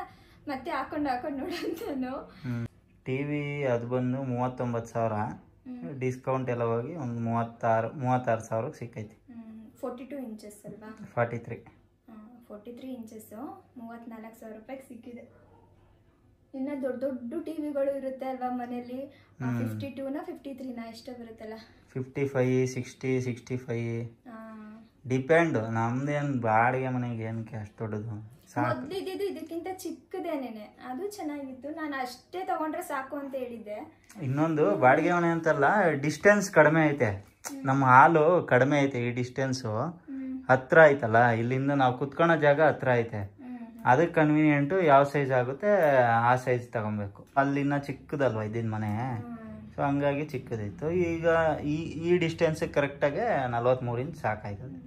ಮತ್ತೆ ಹಾಕೊಂಡು ನೋಡೋಂಥನು. ಟಿವಿ ಅದು ಬಂದು 39,000, ಡಿಸ್ಕೌಂಟ್ ಎಲ್ಲ ಹೋಗಿ ಒಂದು 36 ಸಾವಿರಕ್ಕೆ ಸಿಕ್ಕೈತಿ. 42 ಇಂಚಸ್ ಅಲ್ವಾ? 43 ಇಂಚಸ್ಸು 34,000 ರೂಪಾಯಿಗೆ ಸಿಕ್ಕಿದೆ. ಇನ್ನು ದೊಡ್ಡ ದೊಡ್ಡ ಟಿವಿಗಳು ಇರುತ್ತೆ ಅಲ್ವಾ ಮನೇಲಿ, 52ನ 53ನ ಎಷ್ಟೋ ಬರುತ್ತಲ್ಲ, 55, 60, 65 ಡಿಪೆಂಡ್. ನಮ್ದೇನು ಬಾಡಿಗೆ ಮನೆಗೆ ಏನಕ್ಕೆ ಅಷ್ಟು ದೊಡ್ಡದು ಮೊದ್ಲಿದ್ದು ಇದಕ್ಕಿಂತ ಚಿಕ್ಕದೇನೇನೆ, ಅದು ಚೆನ್ನಾಗಿತ್ತು. ನಾನು ಅಷ್ಟೇ ತಗೊಂಡ್ರೆ ಸಾಕು ಅಂತ ಹೇಳಿದ್ದೆ. ಇನ್ನೊಂದು ಬಾಡಿಗೆ ಮನೆ ಅಂತಲ್ಲ, ಡಿಸ್ಟೆನ್ಸ್ ಕಡಿಮೆ ಐತೆ. ನಮ್ಮ ಹಾಲು ಕಡಿಮೆ ಐತೆ, ಈ ಡಿಸ್ಟೆನ್ಸು ಹತ್ರ ಐತಲ್ಲ, ಇಲ್ಲಿಂದ ನಾವು ಕುತ್ಕೊಳ್ಳೋ ಜಾಗ ಹತ್ರ ಐತೆ. ಅದಕ್ಕೆ ಕನ್ವೀನಿಯೆಂಟು ಯಾವ ಸೈಜ್ ಆಗುತ್ತೆ ಆ ಸೈಜ್ ತಗೊಬೇಕು. ಅಲ್ಲಿನ್ನ ಚಿಕ್ಕದಲ್ವ ಇದ್ದಿನ ಮನೆ, ಸೊ ಹಂಗಾಗಿ ಚಿಕ್ಕದಿತ್ತು. ಈಗ ಈ ಡಿಸ್ಟೆನ್ಸ್ ಕರೆಕ್ಟಾಗಿ 43 ಇಂಚ್ ಸಾಕಾಯ್ತದೆ.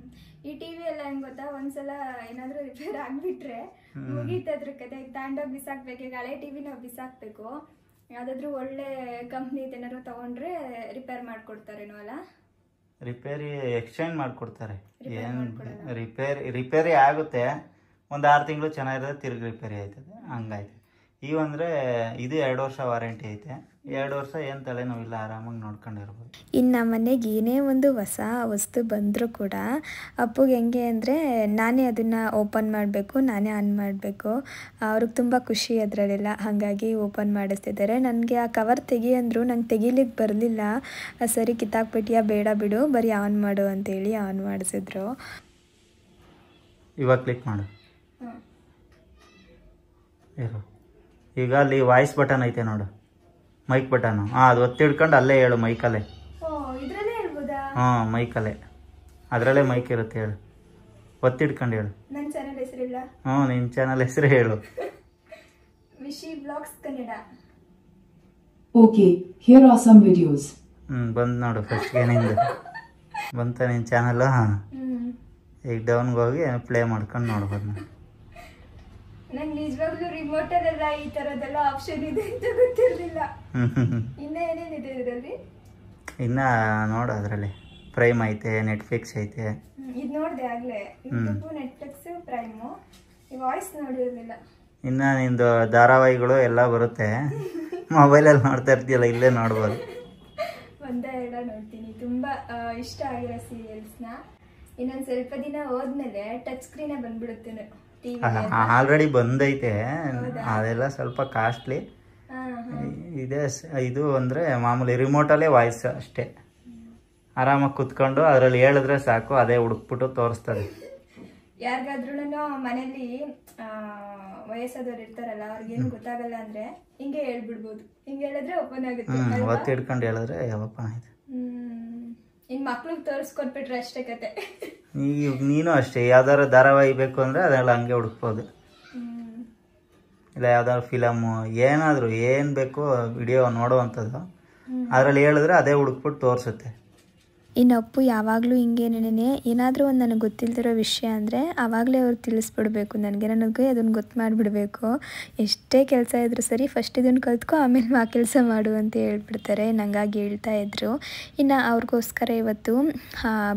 ಈ ಟಿವಿ ಎಲ್ಲ ಹೆಂಗ್ ಗೊತ್ತಾ, ಒಂದ್ಸಲ ಏನಾದ್ರೂ ರಿಪೇರ್ ಆಗ್ಬಿಟ್ರೆ ಮುಗೀತದ್ರ ಕತೆ, ತಾಂಡೋಗಿ ಬಿಸಾಕ್ಬೇಕು. ಈಗ ಹಳೆ ಟಿವಿ ನಾವು ಬಿಸಾಕ್ಬೇಕು, ಯಾವ್ದಾದ್ರು ಒಳ್ಳೆ ಕಂಪ್ನಿ ಏನಾದ್ರು ತಗೊಂಡ್ರೆ ರಿಪೇರ್ ಮಾಡ್ಕೊಡ್ತಾರೇನೋ ಅಲ್ಲ? ರಿಪೇರಿ ಎಕ್ಸ್ಚೇಂಜ್ ಮಾಡ್ಕೊಡ್ತಾರೆ. ಏನು ರಿಪೇರಿ ಆಗುತ್ತೆ, ಒಂದು 6 ತಿಂಗಳು ಚೆನ್ನಾಗಿರೋದು, ತಿರುಗಿ ರಿಪೇರಿ ಆಯ್ತದೆ, ಹಂಗಾಯ್ತು. ಇವಂದರೆ ಇದು 2 ವರ್ಷ ವಾರಂಟಿ ಐತೆ. 2 ವರ್ಷ ಏನು ತಲೆನೋವಿಲ್ಲ, ಆರಾಮಾಗಿ ನೋಡ್ಕೊಂಡಿರ್ಬೋದು. ಇನ್ನು ನಮ್ಮ ಮನೆಗೆ ಏನೇ ಒಂದು ಹೊಸ ವಸ್ತು ಬಂದರೂ ಕೂಡ ಅಪ್ಪುಗೆ ಹೆಂಗೆ ಅಂದರೆ ನಾನೇ ಅದನ್ನು ಓಪನ್ ಮಾಡಬೇಕು, ನಾನೇ ಆನ್ ಮಾಡಬೇಕು. ಅವ್ರಿಗೆ ತುಂಬ ಖುಷಿ ಅದರಲ್ಲೆಲ್ಲ, ಹಾಗಾಗಿ ಓಪನ್ ಮಾಡಿಸ್ತಿದ್ದಾರೆ. ನನಗೆ ಆ ಕವರ್ ತೆಗಿ ಅಂದರು, ನಂಗೆ ತೆಗಿಲಿಕ್ಕೆ ಬರಲಿಲ್ಲ. ಸರಿ ಕಿತ್ತಾಕ್ಬಿಟ್ಟಿಯಾ, ಬೇಡ ಬಿಡು, ಬರೀ ಆನ್ ಮಾಡು ಅಂತೇಳಿ ಆನ್ ಮಾಡಿಸಿದ್ರು. ಇವಾಗ ಕ್ಲಿಕ್ ಮಾಡು. ಈಗ ಅಲ್ಲಿ ವಾಯ್ಸ್ ಬಟನ್ ಐತೆ ನೋಡು, ಮೈಕ್ ಬಟನು. ಅದು ಒತ್ತಿ ಹಿಡ್ಕೊಂಡು ಅಲ್ಲೇ ಹೇಳು, ಮೈಕಲ್ಲೇ. ಮೈಕಲ್ಲೇ, ಅದರಲ್ಲೇ ಮೈಕ್ ಇರುತ್ತೆ, ಹೇಳು. ಒತ್ತಿ ಹಿಡ್ಕೊಂಡು ಹೇಳು. ನನ್ನ ಚಾನಲ್ ಹೆಸರಿಲ್ಲ. ನಿನ್ನ ಚಾನಲ್ ಹೆಸರು ಹೇಳು. Vishi blogs Kannada. Okay, here are some videos. ಬಂದು ನೋಡು, ಫಸ್ಟ್ ಏನಿಂದ ಬಂತ ನಿನ್ನ ಚಾನಲ್. ಈಗ ಡೌನ್ಗೆ ಹೋಗಿ ಪ್ಲೇ ಮಾಡ್ಕೊಂಡು ನೋಡ್ಬೋದು. ನಂಗೆ ನಿಜವಾಗ್ಲೂ ರಿಮೋಟಲ್ಲೆಲ್ಲ ಈ ಥರದ್ದೆಲ್ಲ ಆಪ್ಷನ್ ಇದೆ ಅಂತ ಗೊತ್ತಿರಲಿಲ್ಲ. ಇನ್ನು ಏನೇನಿದೆ ಇದರಲ್ಲಿ? ಇನ್ನು ನೋಡು, ಅದರಲ್ಲಿ ಪ್ರೈಮ್ ಐತೆ, ನೆಟ್ಫ್ಲಿಕ್ಸ್ ಐತೆ. ಇದು ನೋಡಿದೆ ಆಗಲೇ, ಯೂಟ್ಯೂಬ್, ನೆಟ್ಫ್ಲಿಕ್ಸ್, ಪ್ರೈಮು. ಈ ವಾಯ್ಸ್ ನೋಡಿರಲಿಲ್ಲ. ಇನ್ನು ನಿಂದು ಧಾರಾವಾಹಿಗಳು ಎಲ್ಲ ಬರುತ್ತೆ, ಮೊಬೈಲಲ್ಲಿ ನೋಡ್ತಾ ಇರ್ತೀಯಲ್ಲ, ಇಲ್ಲೇ ನೋಡ್ಬೋದು. ಒಂದೆರಡ ನೋಡ್ತೀನಿ, ತುಂಬ ಇಷ್ಟ ಆಗಿರೋ ಸೀರಿಯಲ್ಸ್ನ. ಇನ್ನೊಂದು ಸ್ವಲ್ಪ ದಿನ ಹೋದ್ಮೇಲೆ ಟಚ್ ಸ್ಕ್ರೀನೇ ಬಂದ್ಬಿಡುತ್ತೆ ಟಿವಿ. ಆಲ್ರೆಡಿ ಬಂದೈತೆ, ಅದೆಲ್ಲ ಸ್ವಲ್ಪ ಕಾಸ್ಟ್ಲಿ ಇದೆ. ಇದು ಅಂದರೆ ಮಾಮೂಲಿ ರಿಮೋಟಲ್ಲೇ ವಾಯ್ಸ್ ಅಷ್ಟೇ, ಆರಾಮಾಗಿ ಕುತ್ಕೊಂಡು ಅದರಲ್ಲಿ ಹೇಳಿದ್ರೆ ಸಾಕು, ಅದೇ ಹುಡುಕ್ಬಿಟ್ಟು ತೋರಿಸ್ತದೆ. ಯಾರಿಗಾದ್ರೂ ಮನೇಲಿ ವಯಸ್ಸಾದವ್ರು ಇರ್ತಾರಲ್ಲ, ಅವ್ರಿಗೇನು ಗೊತ್ತಾಗಲ್ಲ ಅಂದರೆ ಹಿಂಗೆ ಹೇಳ್ಬಿಡ್ಬೋದು. ಹಿಂಗೆ ಹೇಳಿದ್ರೆ ಓಪನ್ ಆಗುತ್ತೆ. ಒತ್ತಿ ಹಿಡ್ಕೊಂಡು ಹೇಳಿದ್ರೆ ಓಪನ್ ಆಯ್ತು. ಇನ್ನು ಮಕ್ಳಿಗೆ ತೋರಿಸ್ಕೊಟ್ಬಿಟ್ರೆ ಅಷ್ಟೇ ಕತೆ. ಈಗ ನೀನು ಅಷ್ಟೇ, ಯಾವ್ದಾದ್ರು ಧಾರಾವಾಹಿ ಬೇಕು ಅಂದರೆ ಅದೆಲ್ಲ ಹಂಗೆ ಹುಡುಕ್ಬೋದು. ಇಲ್ಲ ಯಾವ್ದಾದ್ರು ಫಿಲಮು, ಏನಾದರೂ ಏನು ಬೇಕೋ ವಿಡಿಯೋ ನೋಡುವಂಥದ್ದು, ಅದರಲ್ಲಿ ಹೇಳಿದ್ರೆ ಅದೇ ಹುಡುಕ್ಬಿಟ್ಟು ತೋರಿಸುತ್ತೆ. ಇನ್ನು ಅಪ್ಪು ಯಾವಾಗಲೂ ಹಿಂಗೇನೇನೆ ಏನಾದರೂ ಒಂದು ನನಗೆ ಗೊತ್ತಿಲ್ದಿರೋ ವಿಷಯ ಅಂದರೆ ಆವಾಗಲೇ ಅವ್ರು ತಿಳಿಸ್ಬಿಡ್ಬೇಕು ನನಗೆ ಅದನ್ನು ಗೊತ್ತು ಮಾಡಿಬಿಡ್ಬೇಕು. ಎಷ್ಟೇ ಕೆಲಸ ಇದ್ರೂ ಸರಿ, ಫಸ್ಟ್ ಇದನ್ನು ಕಲ್ತ್ಕೊ, ಆಮೇಲೆ ಆ ಕೆಲಸ ಮಾಡು ಅಂತ ಹೇಳ್ಬಿಡ್ತಾರೆ. ನಂಗಾಗಿ ಹೇಳ್ತಾ ಇದ್ರು. ಇನ್ನು ಅವ್ರಿಗೋಸ್ಕರ ಇವತ್ತು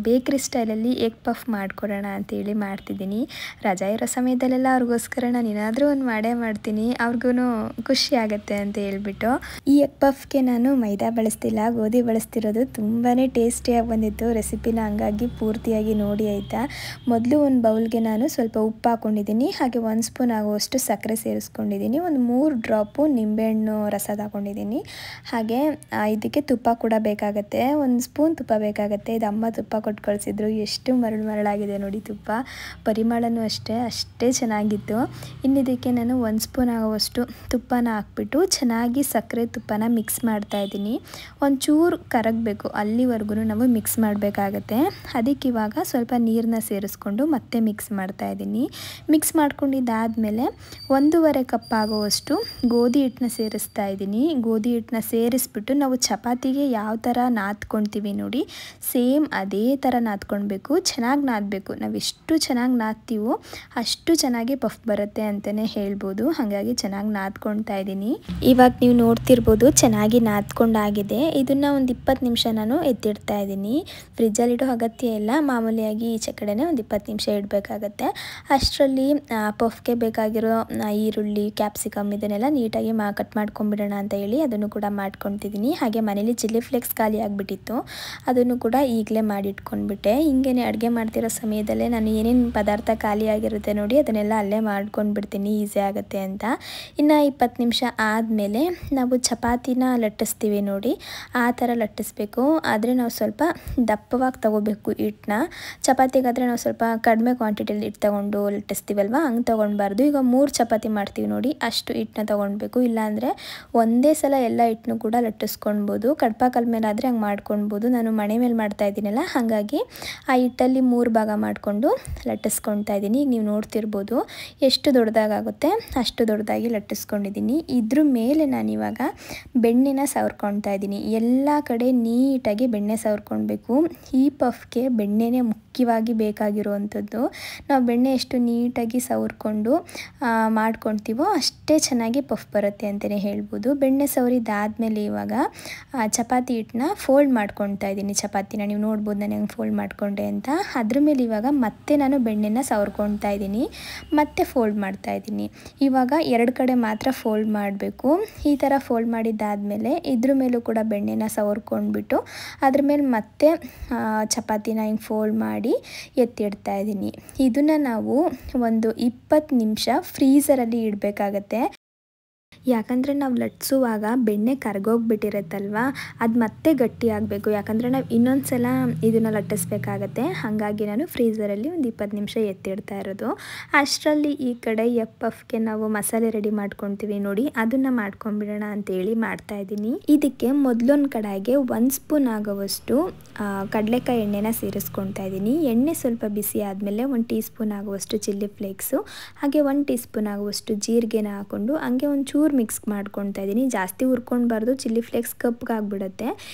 ಬೇಕ್ರಿ ಸ್ಟೈಲಲ್ಲಿ ಎಗ್ ಪಫ್ ಮಾಡಿಕೊಡೋಣ ಅಂತೇಳಿ ಮಾಡ್ತಿದ್ದೀನಿ. ರಜಾ ಇರೋ ಸಮಯದಲ್ಲೆಲ್ಲ ಅವ್ರಿಗೋಸ್ಕರ ನಾನು ಏನಾದರೂ ಒಂದು ಮಾಡೇ ಮಾಡ್ತೀನಿ, ಅವ್ರಿಗೂ ಖುಷಿ ಆಗುತ್ತೆ ಅಂತ ಹೇಳ್ಬಿಟ್ಟು. ಈ ಎಗ್ ಪಫ್ಗೆ ನಾನು ಮೈದಾ ಬಳಸ್ತಿಲ್ಲ, ಗೋಧಿ ಬಳಸ್ತಿರೋದು. ತುಂಬಾ ಟೇಸ್ಟಿಯಾಗಿ ಬಂದಿತ್ತು ರೆಸಿಪಿನ, ಹಂಗಾಗಿ ಪೂರ್ತಿಯಾಗಿ ನೋಡಿ ಆಯಿತಾ. ಮೊದಲು ಒಂದು ಬೌಲ್ಗೆ ನಾನು ಸ್ವಲ್ಪ ಉಪ್ಪು ಹಾಕ್ಕೊಂಡಿದ್ದೀನಿ, ಹಾಗೆ 1 ಸ್ಪೂನ್ ಆಗುವಷ್ಟು ಸಕ್ಕರೆ ಸೇರಿಸ್ಕೊಂಡಿದ್ದೀನಿ, ಒಂದು 3 ಡ್ರಾಪು ನಿಂಬೆಹಣ್ಣು ರಸದ ಹಾಕ್ಕೊಂಡಿದ್ದೀನಿ. ಹಾಗೆ ಇದಕ್ಕೆ ತುಪ್ಪ ಕೂಡ ಬೇಕಾಗುತ್ತೆ, 1 ಸ್ಪೂನ್ ತುಪ್ಪ ಬೇಕಾಗುತ್ತೆ. ಇದು ಅಮ್ಮ ತುಪ್ಪ ಕೊಟ್ಟು ಕಳಿಸಿದ್ರು, ಎಷ್ಟು ಮರಳಾಗಿದೆ ನೋಡಿ ತುಪ್ಪ. ಪರಿಮಳನೂ ಅಷ್ಟೇ ಚೆನ್ನಾಗಿತ್ತು. ಇನ್ನಿದಕ್ಕೆ ನಾನು 1 ಸ್ಪೂನ್ ಆಗುವಷ್ಟು ತುಪ್ಪನ ಹಾಕ್ಬಿಟ್ಟು ಚೆನ್ನಾಗಿ ಸಕ್ಕರೆ ತುಪ್ಪನ ಮಿಕ್ಸ್ ಮಾಡ್ತಾಯಿದ್ದೀನಿ. ಒಂಚೂರು ಕರಗಬೇಕು, ಅಲ್ಲಿವರೆಗೂ ನಾವು ಮಿಕ್ಸ್ ಮಾಡಬೇಕಾಗತ್ತೆ. ಅದಕ್ಕೆ ಇವಾಗ ಸ್ವಲ್ಪ ನೀರನ್ನ ಸೇರಿಸ್ಕೊಂಡು ಮತ್ತೆ ಮಿಕ್ಸ್ ಮಾಡ್ತಾಯಿದ್ದೀನಿ. ಮಿಕ್ಸ್ ಮಾಡ್ಕೊಂಡಿದ್ದಾದಮೇಲೆ 1.5 ಕಪ್ ಆಗುವಷ್ಟು ಗೋಧಿ ಹಿಟ್ಟನ್ನ ಸೇರಿಸ್ತಾ ಇದ್ದೀನಿ. ಗೋಧಿ ಹಿಟ್ಟನ್ನ ಸೇರಿಸ್ಬಿಟ್ಟು ನಾವು ಚಪಾತಿಗೆ ಯಾವ ಥರ ನಾದ್ಕೊಳ್ತೀವಿ ನೋಡಿ, ಸೇಮ್ ಅದೇ ಥರ ನಾದ್ಕೊಳ್ಬೇಕು. ಚೆನ್ನಾಗಿ ನಾದಬೇಕು. ನಾವು ಎಷ್ಟು ಚೆನ್ನಾಗಿ ನಾದ್ತೀವೋ ಅಷ್ಟು ಚೆನ್ನಾಗಿ ಪಫ್ ಬರುತ್ತೆ ಅಂತಲೇ ಹೇಳ್ಬೋದು. ಹಾಗಾಗಿ ಚೆನ್ನಾಗಿ ನಾದ್ಕೊಳ್ತಾ ಇದ್ದೀನಿ. ಇವಾಗ ನೀವು ನೋಡ್ತಿರ್ಬೋದು ಚೆನ್ನಾಗಿ ನಾದ್ಕೊಂಡಾಗಿದೆ. ಇದನ್ನು ಒಂದು 20 ನಿಮಿಷ ನಾನು ಎತ್ತಿಡ್ತಾ ಇದ್ದೀನಿ. ಫ್ರಿಜ್ಜಲ್ಲಿಡೋ ಅಗತ್ಯ ಇಲ್ಲ, ಮಾಮೂಲಿಯಾಗಿ ಈಚೆ ಕಡೆನೇ ಒಂದು 20 ನಿಮಿಷ ಇಡಬೇಕಾಗತ್ತೆ. ಅಷ್ಟರಲ್ಲಿ ಪಫ್ಗೆ ಬೇಕಾಗಿರೋ ಈರುಳ್ಳಿ, ಕ್ಯಾಪ್ಸಿಕಮ್ ಇದನ್ನೆಲ್ಲ ನೀಟಾಗಿ ಕಟ್ ಮಾಡ್ಕೊಂಬಿಡೋಣ ಅಂತ ಹೇಳಿ ಅದನ್ನು ಕೂಡ ಮಾಡ್ಕೊತಿದ್ದೀನಿ. ಹಾಗೆ ಮನೇಲಿ ಚಿಲ್ಲಿ ಫ್ಲೇಕ್ಸ್ ಖಾಲಿ ಆಗಿಬಿಟ್ಟಿತ್ತು, ಅದನ್ನು ಕೂಡ ಈಗಲೇ ಮಾಡಿಟ್ಕೊಂಡ್ಬಿಟ್ಟೆ. ಹಿಂಗೇನೆ ಅಡುಗೆ ಮಾಡ್ತಿರೋ ಸಮಯದಲ್ಲೇ ನಾನು ಏನೇನು ಪದಾರ್ಥ ಖಾಲಿ ಆಗಿರುತ್ತೆ ನೋಡಿ ಅದನ್ನೆಲ್ಲ ಅಲ್ಲೇ ಮಾಡ್ಕೊಂಡ್ಬಿಡ್ತೀನಿ, ಈಸಿ ಆಗುತ್ತೆ ಅಂತ. ಇನ್ನು 20 ನಿಮಿಷ ಆದಮೇಲೆ ನಾವು ಚಪಾತಿನ ಲಟ್ಟಿಸ್ತೀವಿ ನೋಡಿ, ಆ ಥರ ಲಟ್ಟಿಸ್ಬೇಕು. ಆದರೆ ನಾವು ಸ್ವಲ್ಪ ದಪ್ಪವಾಗಿ ತೊಗೋಬೇಕು ಹಿಟ್ಟನ್ನ. ಚಪಾತಿಗಾದರೆ ನಾವು ಸ್ವಲ್ಪ ಕಡಿಮೆ ಕ್ವಾಂಟಿಟಿಯಲ್ಲಿ ಹಿಟ್ಟು ತೊಗೊಂಡು ಲಟ್ಟಿಸ್ತೀವಲ್ವ, ಹಂಗೆ ತೊಗೊಳ್ಬಾರ್ದು. ಈಗ 3 ಚಪಾತಿ ಮಾಡ್ತೀವಿ ನೋಡಿ, ಅಷ್ಟು ಹಿಟ್ಟನ್ನ ತೊಗೊಳ್ಬೇಕು. ಇಲ್ಲಾಂದರೆ ಒಂದೇ ಸಲ ಎಲ್ಲ ಹಿಟ್ಟನ್ನು ಕೂಡ ಲಟ್ಟಿಸ್ಕೊಳ್ಬೋದು. ಕಡ್ಪ ಕಲ್ ಮೇಲೆ ಆದರೆ ಹಂಗೆ ಮಾಡ್ಕೊಳ್ಬೋದು. ನಾನು ಮಣೆ ಮೇಲೆ ಮಾಡ್ತಾ ಇದ್ದೀನಲ್ಲ, ಹಾಗಾಗಿ ಆ ಹಿಟ್ಟಲ್ಲಿ 3 ಭಾಗ ಮಾಡಿಕೊಂಡು ಲಟ್ಟಿಸ್ಕೊಳ್ತಾ ಇದ್ದೀನಿ. ಈಗ ನೀವು ನೋಡ್ತಿರ್ಬೋದು ಎಷ್ಟು ದೊಡ್ಡದಾಗುತ್ತೆ ಅಷ್ಟು ದೊಡ್ಡದಾಗಿ ಲಟ್ಟಿಸ್ಕೊಂಡಿದ್ದೀನಿ. ಇದ್ರ ಮೇಲೆ ನಾನಿವಾಗ ಬೆಣ್ಣೆನ ಸವರ್ಕೊಳ್ತಾ ಇದ್ದೀನಿ. ಎಲ್ಲ ಕಡೆ ನೀಟಾಗಿ ಬೆಣ್ಣೆ ಸವರ್ಕೊಳ್ಬೇಕು. ಈ ಪಫ್ಗೆ ಬೆಣ್ಣೆನೇ ಮುಖ್ಯವಾಗಿ ಬೇಕಾಗಿರುವಂಥದ್ದು. ನಾವು ಬೆಣ್ಣೆ ಎಷ್ಟು ನೀಟಾಗಿ ಸವರ್ಕೊಂಡು ಮಾಡ್ಕೊಳ್ತೀವೋ ಅಷ್ಟೇ ಚೆನ್ನಾಗಿ ಪಫ್ ಬರುತ್ತೆ ಅಂತಲೇ ಹೇಳ್ಬೋದು. ಬೆಣ್ಣೆ ಸವರಿದಾದ್ಮೇಲೆ ಇವಾಗ ಚಪಾತಿ ಹಿಟ್ಟನ್ನ ಫೋಲ್ಡ್ ಮಾಡ್ಕೊಳ್ತಾ ಇದ್ದೀನಿ. ಚಪಾತಿನ ನೀವು ನೋಡ್ಬೋದು ನಾನು ಹೆಂಗೆ ಫೋಲ್ಡ್ ಮಾಡಿಕೊಂಡೆ ಅಂತ. ಅದ್ರ ಮೇಲೆ ಇವಾಗ ಮತ್ತೆ ನಾನು ಬೆಣ್ಣೆನ ಸವರ್ಕೊಳ್ತಾ ಇದ್ದೀನಿ, ಮತ್ತೆ ಫೋಲ್ಡ್ ಮಾಡ್ತಾ ಇದ್ದೀನಿ. ಇವಾಗ 2 ಕಡೆ ಮಾತ್ರ ಫೋಲ್ಡ್ ಮಾಡಬೇಕು. ಈ ಥರ ಫೋಲ್ಡ್ ಮಾಡಿದ್ದಾದಮೇಲೆ ಇದ್ರ ಮೇಲೂ ಕೂಡ ಬೆಣ್ಣೆನ ಸವರ್ಕೊಂಡ್ಬಿಟ್ಟು ಅದ್ರ ಮೇಲೆ ಮತ್ತೆ ಚಪಾತಿನ ಹಿಂಗೆ ಫೋಲ್ಡ್ ಮಾಡಿ ಎತ್ತಿಡ್ತಾ ಇದ್ದೀನಿ. ಇದನ್ನು ನಾವು ಒಂದು 20 ನಿಮಿಷ ಫ್ರೀಝರಲ್ಲಿ ಇಡಬೇಕಾಗತ್ತೆ. ಯಾಕಂದರೆ ನಾವು ಲಟ್ಸುವಾಗ ಬೆಣ್ಣೆ ಕರಗೋಗ್ಬಿಟ್ಟಿರುತ್ತಲ್ವ, ಅದು ಮತ್ತೆ ಗಟ್ಟಿ ಆಗಬೇಕು. ಯಾಕಂದರೆ ನಾವು ಇನ್ನೊಂದು ಸಲ ಇದನ್ನು ಲಟ್ಟಿಸ್ಬೇಕಾಗತ್ತೆ. ಹಾಗಾಗಿ ನಾನು ಫ್ರೀಝರಲ್ಲಿ ಒಂದು 20 ನಿಮಿಷ ಎತ್ತಿಡ್ತಾ ಇರೋದು. ಅಷ್ಟರಲ್ಲಿ ಈ ಕಡೆ ಪಫ್ಗೆ ನಾವು ಮಸಾಲೆ ರೆಡಿ ಮಾಡ್ಕೊತೀವಿ ನೋಡಿ, ಅದನ್ನು ಮಾಡ್ಕೊಂಬಿಡೋಣ ಅಂತೇಳಿ ಮಾಡ್ತಾಯಿದ್ದೀನಿ. ಇದಕ್ಕೆ ಮೊದಲೊಂದು ಕಡಾಯಿಗೆ 1 ಸ್ಪೂನ್ ಆಗುವಷ್ಟು ಕಡಲೆಕಾಯಿ ಎಣ್ಣೆನ ಸೇರಿಸ್ಕೊಳ್ತಾ ಇದ್ದೀನಿ. ಎಣ್ಣೆ ಸ್ವಲ್ಪ ಬಿಸಿ ಆದಮೇಲೆ 1 ಟೀ ಸ್ಪೂನ್ ಆಗುವಷ್ಟು ಚಿಲ್ಲಿ ಫ್ಲೇಕ್ಸು, ಹಾಗೆ 1 ಟೀ ಸ್ಪೂನ್ ಆಗುವಷ್ಟು ಜೀರಿಗೆನ ಹಾಕ್ಕೊಂಡು ಹಂಗೆ ಒಂದು ಚೂರು ಮಿಕ್ಸ್ ಮಾಡ್ಕೊಳ್ತಾ ಇದ್ದೀನಿ. ಜಾಸ್ತಿ ಹುರ್ಕೊಳ್ಬಾರ್ದು, ಚಿಲ್ಲಿ ಫ್ಲೇಕ್ಸ್ ಕಪ್ಪಗಾಗ್ಬಿಡುತ್ತೆ.